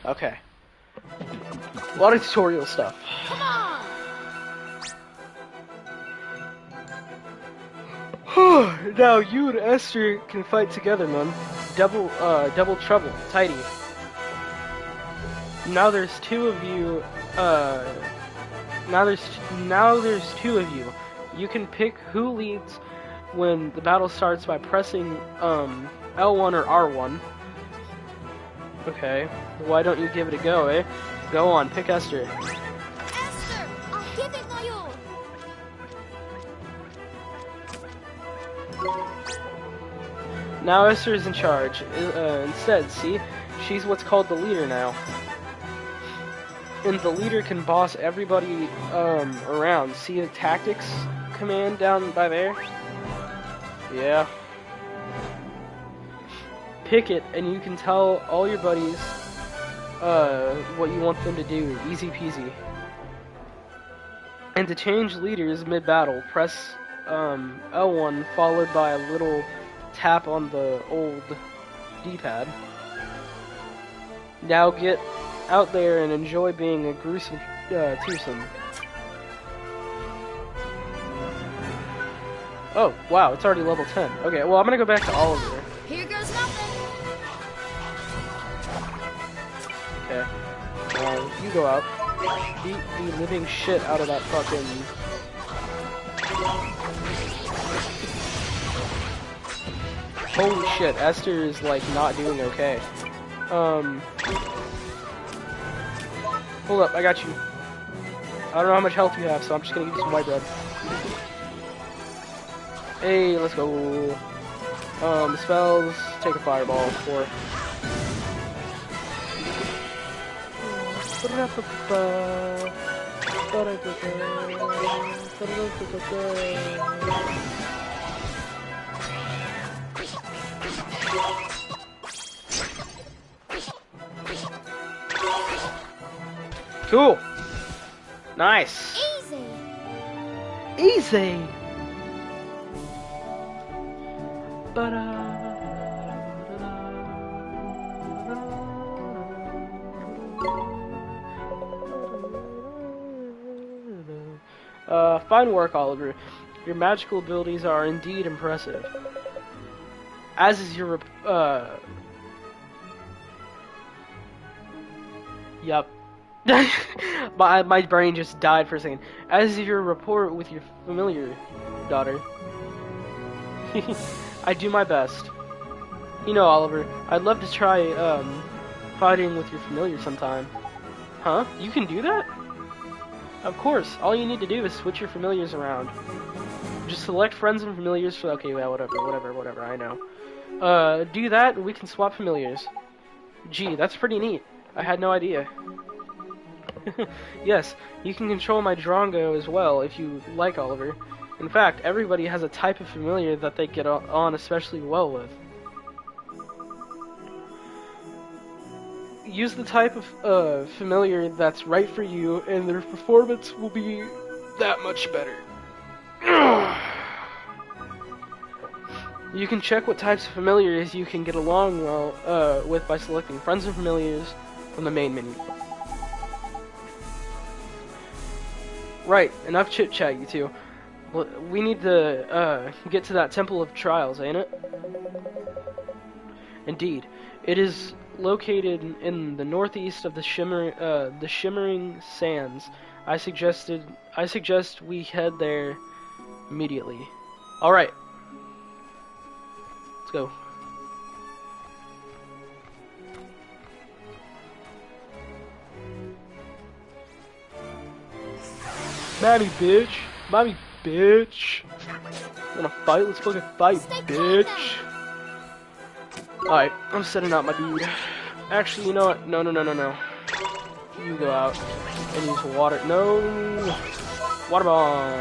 [SPEAKER 1] Okay. A lot of tutorial stuff.
[SPEAKER 2] Come on!
[SPEAKER 1] Now you and Esther can fight together, man. Double trouble, tidy. Now there's two of you. Now there's two of you. You can pick who leads when the battle starts by pressing L1 or R1. Okay. Why don't you give it a go, eh? Go on, pick Esther.
[SPEAKER 2] Esther, I'll give it my all.
[SPEAKER 1] Now Esther is in charge. Instead, see? She's what's called the leader now. And the leader can boss everybody around. See the tactics command down by there? Yeah. Pick it, and you can tell all your buddies what you want them to do. Easy peasy. And to change leaders mid-battle, press L1 followed by a little tap on the old D-pad. Now get out there and enjoy being a gruesome twosome. Oh, wow, it's already level 10. Okay, well, I'm gonna go back to Oliver.
[SPEAKER 2] Here goes nothing.
[SPEAKER 1] Okay. You go out. Beat the living shit out of that fucking... Holy shit, Esther is, like, not doing okay. Hold up, I got you. I don't know how much health you have, so I'm just gonna give you some white bread. Hey, let's go. Spells, take a fireball, 4. Cool. Nice.
[SPEAKER 2] Easy.
[SPEAKER 1] Easy. Fine work, Oliver. Your magical abilities are indeed impressive. As is your Yup. my brain just died for a second. As is your rapport with your familiar, daughter. I do my best. You know, Oliver, I'd love to try, fighting with your familiar sometime. Huh? You can do that? Of course. All you need to do is switch your familiars around. Just select friends and familiars for... Okay, well, whatever, I know. Do that, and we can swap familiars. Gee, that's pretty neat. I had no idea. Yes, you can control my Drongo as well, if you like, Oliver. In fact, everybody has a type of familiar that they get on especially well with. Use the type of familiar that's right for you, and their performance will be that much better. You can check what types of familiars you can get along well with by selecting Friends and Familiars from the main menu. Right, enough chit-chat, you two. We need to get to that Temple of Trials, ain't it? Indeed. It is located in the northeast of the Shimmering Sands. I suggest we head there immediately. All right. Let's go. Mommy, bitch. Mommy, bitch. Wanna fight? Let's fucking fight, bitch. Alright, I'm setting out my dude. Actually, you know what? No. You go out and use water. No! Water bomb.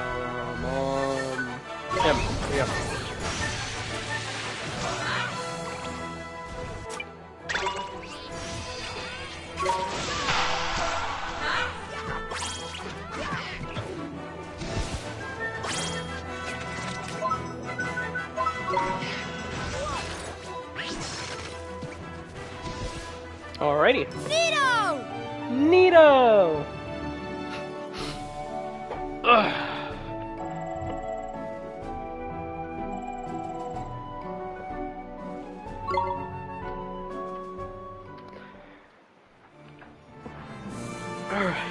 [SPEAKER 1] Him. There you go. Alrighty.
[SPEAKER 2] Neato!
[SPEAKER 1] Neato! Ugh. Alright.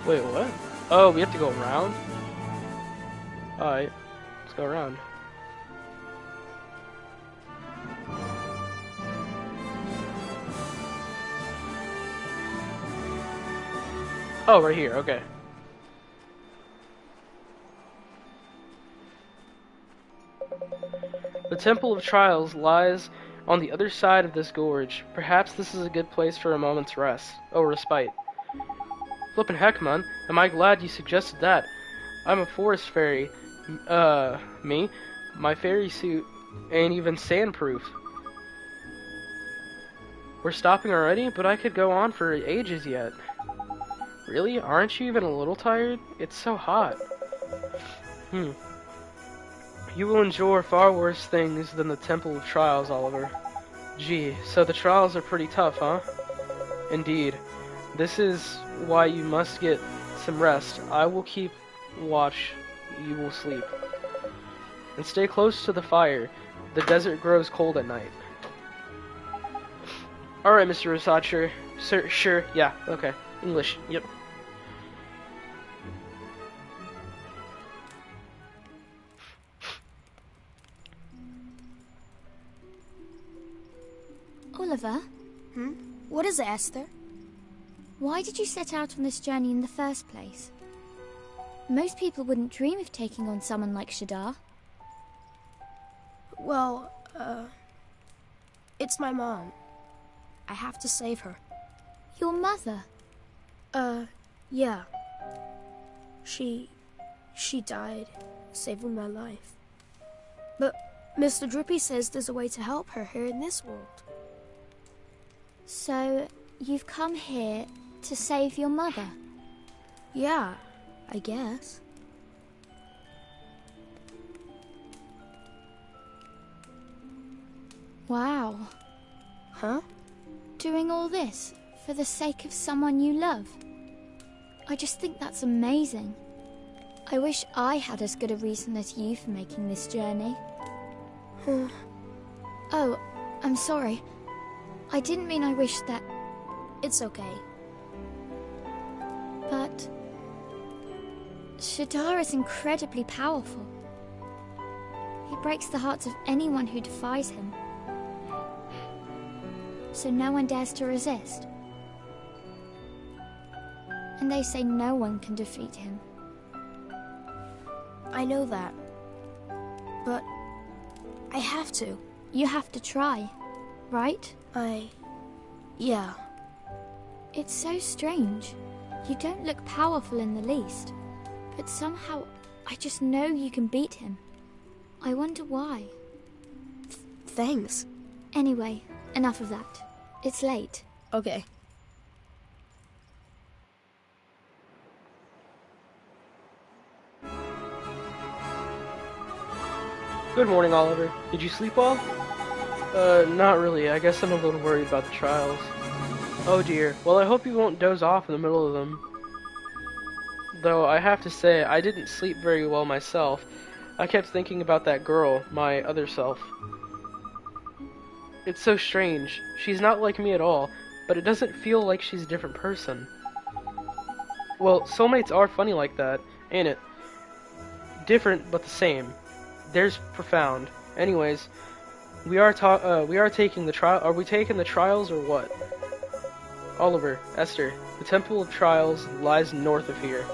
[SPEAKER 1] Wait, what? Oh, we have to go around? Alright, let's go around. Oh, right here, okay. The Temple of Trials lies on the other side of this gorge. Perhaps this is a good place for a moment's rest. Oh, respite. Flippin' heck, man. Am I glad you suggested that. I'm a forest fairy. Me? My fairy suit ain't even sandproof. We're stopping already? But I could go on for ages yet. Really? Aren't you even a little tired? It's so hot. You will endure far worse things than the Temple of Trials, Oliver. Gee, so the trials are pretty tough, huh? Indeed. This is why you must get some rest. I will keep watch. You will sleep. And stay close to the fire. The desert grows cold at night. Alright, Mr. Researcher. Sir, sure, yeah, okay. English, yep.
[SPEAKER 5] Oliver,
[SPEAKER 2] What is it, Esther?
[SPEAKER 5] why did you set out on this journey in the first place? Most people wouldn't dream of taking on someone like Shadar.
[SPEAKER 2] Well, it's my mom. I have to save her.
[SPEAKER 5] Your mother?
[SPEAKER 2] Yeah. She died, saving my life. But Mr. Drippy says there's a way to help her here in this world.
[SPEAKER 5] So, you've come here to save your mother?
[SPEAKER 2] Yeah, I guess.
[SPEAKER 5] Wow.
[SPEAKER 2] Huh?
[SPEAKER 5] Doing all this for the sake of someone you love? I just think that's amazing. I wish I had as good a reason as you for making this journey. Oh, I'm sorry. I didn't mean I wish that...
[SPEAKER 2] It's okay.
[SPEAKER 5] But... Shadar is incredibly powerful. He breaks the hearts of anyone who defies him. So no one dares to resist. And they say no one can defeat him.
[SPEAKER 2] I know that. But I have to.
[SPEAKER 5] You have to try, right?
[SPEAKER 2] Yeah.
[SPEAKER 5] It's so strange. You don't look powerful in the least. But somehow, I just know you can beat him. I wonder why.
[SPEAKER 2] Thanks.
[SPEAKER 5] Anyway, enough of that. It's late.
[SPEAKER 2] Okay.
[SPEAKER 1] Good morning, Oliver. Did you sleep well? Not really. I guess I'm a little worried about the trials. Oh dear. Well, I hope you won't doze off in the middle of them. Though, I have to say, I didn't sleep very well myself. I kept thinking about that girl, my other self. It's so strange. She's not like me at all, but it doesn't feel like she's a different person. Well, soulmates are funny like that, ain't it? Different, but the same. There's profound. Anyways, we are taking the trial. Are we taking the trials or what? Oliver, Esther, the Temple of Trials lies north of here.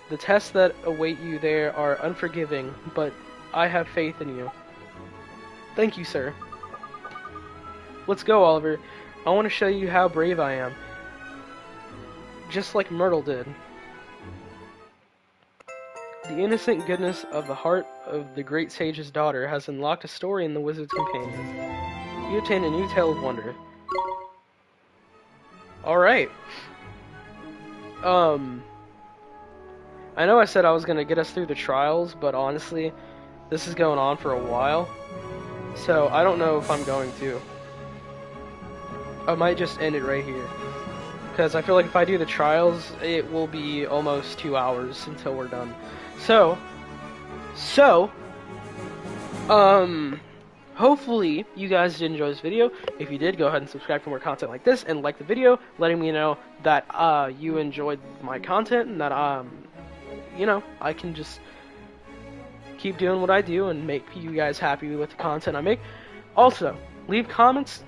[SPEAKER 1] The tests that await you there are unforgiving, but I have faith in you. Thank you, sir. Let's go, Oliver. I want to show you how brave I am. Just like Myrtle did. The innocent goodness of the heart of the great sage's daughter has unlocked a story in the Wizard's Companion. You obtain a new tale of wonder. Alright. I know I said I was going to get us through the trials, but honestly, this is going on for a while. So, I don't know if I'm going to. I might just end it right here. Because I feel like if I do the trials, it will be almost 2 hours until we're done. So, hopefully you guys did enjoy this video. If you did, go ahead and subscribe for more content like this, and like the video, letting me know that, you enjoyed my content, and that, you know, I can just keep doing what I do and make you guys happy with the content I make. Also, leave comments.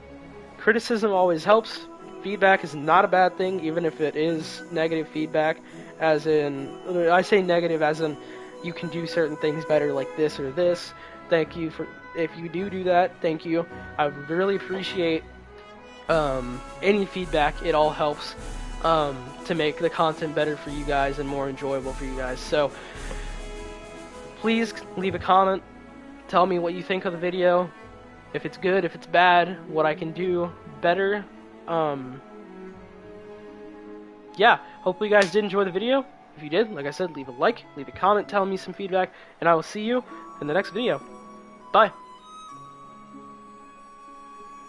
[SPEAKER 1] Criticism always helps. Feedback is not a bad thing, even if it is negative feedback, as in, I say negative as in, you can do certain things better like this or this. Thank you for, if you do that, thank you. I really appreciate any feedback. It all helps to make the content better for you guys and more enjoyable for you guys. So, please leave a comment. Tell me what you think of the video. If it's good, if it's bad, what I can do better. Yeah, hopefully you guys did enjoy the video. If you did, like I said, leave a like, leave a comment, tell me some feedback, and I will see you in the next video. Bye.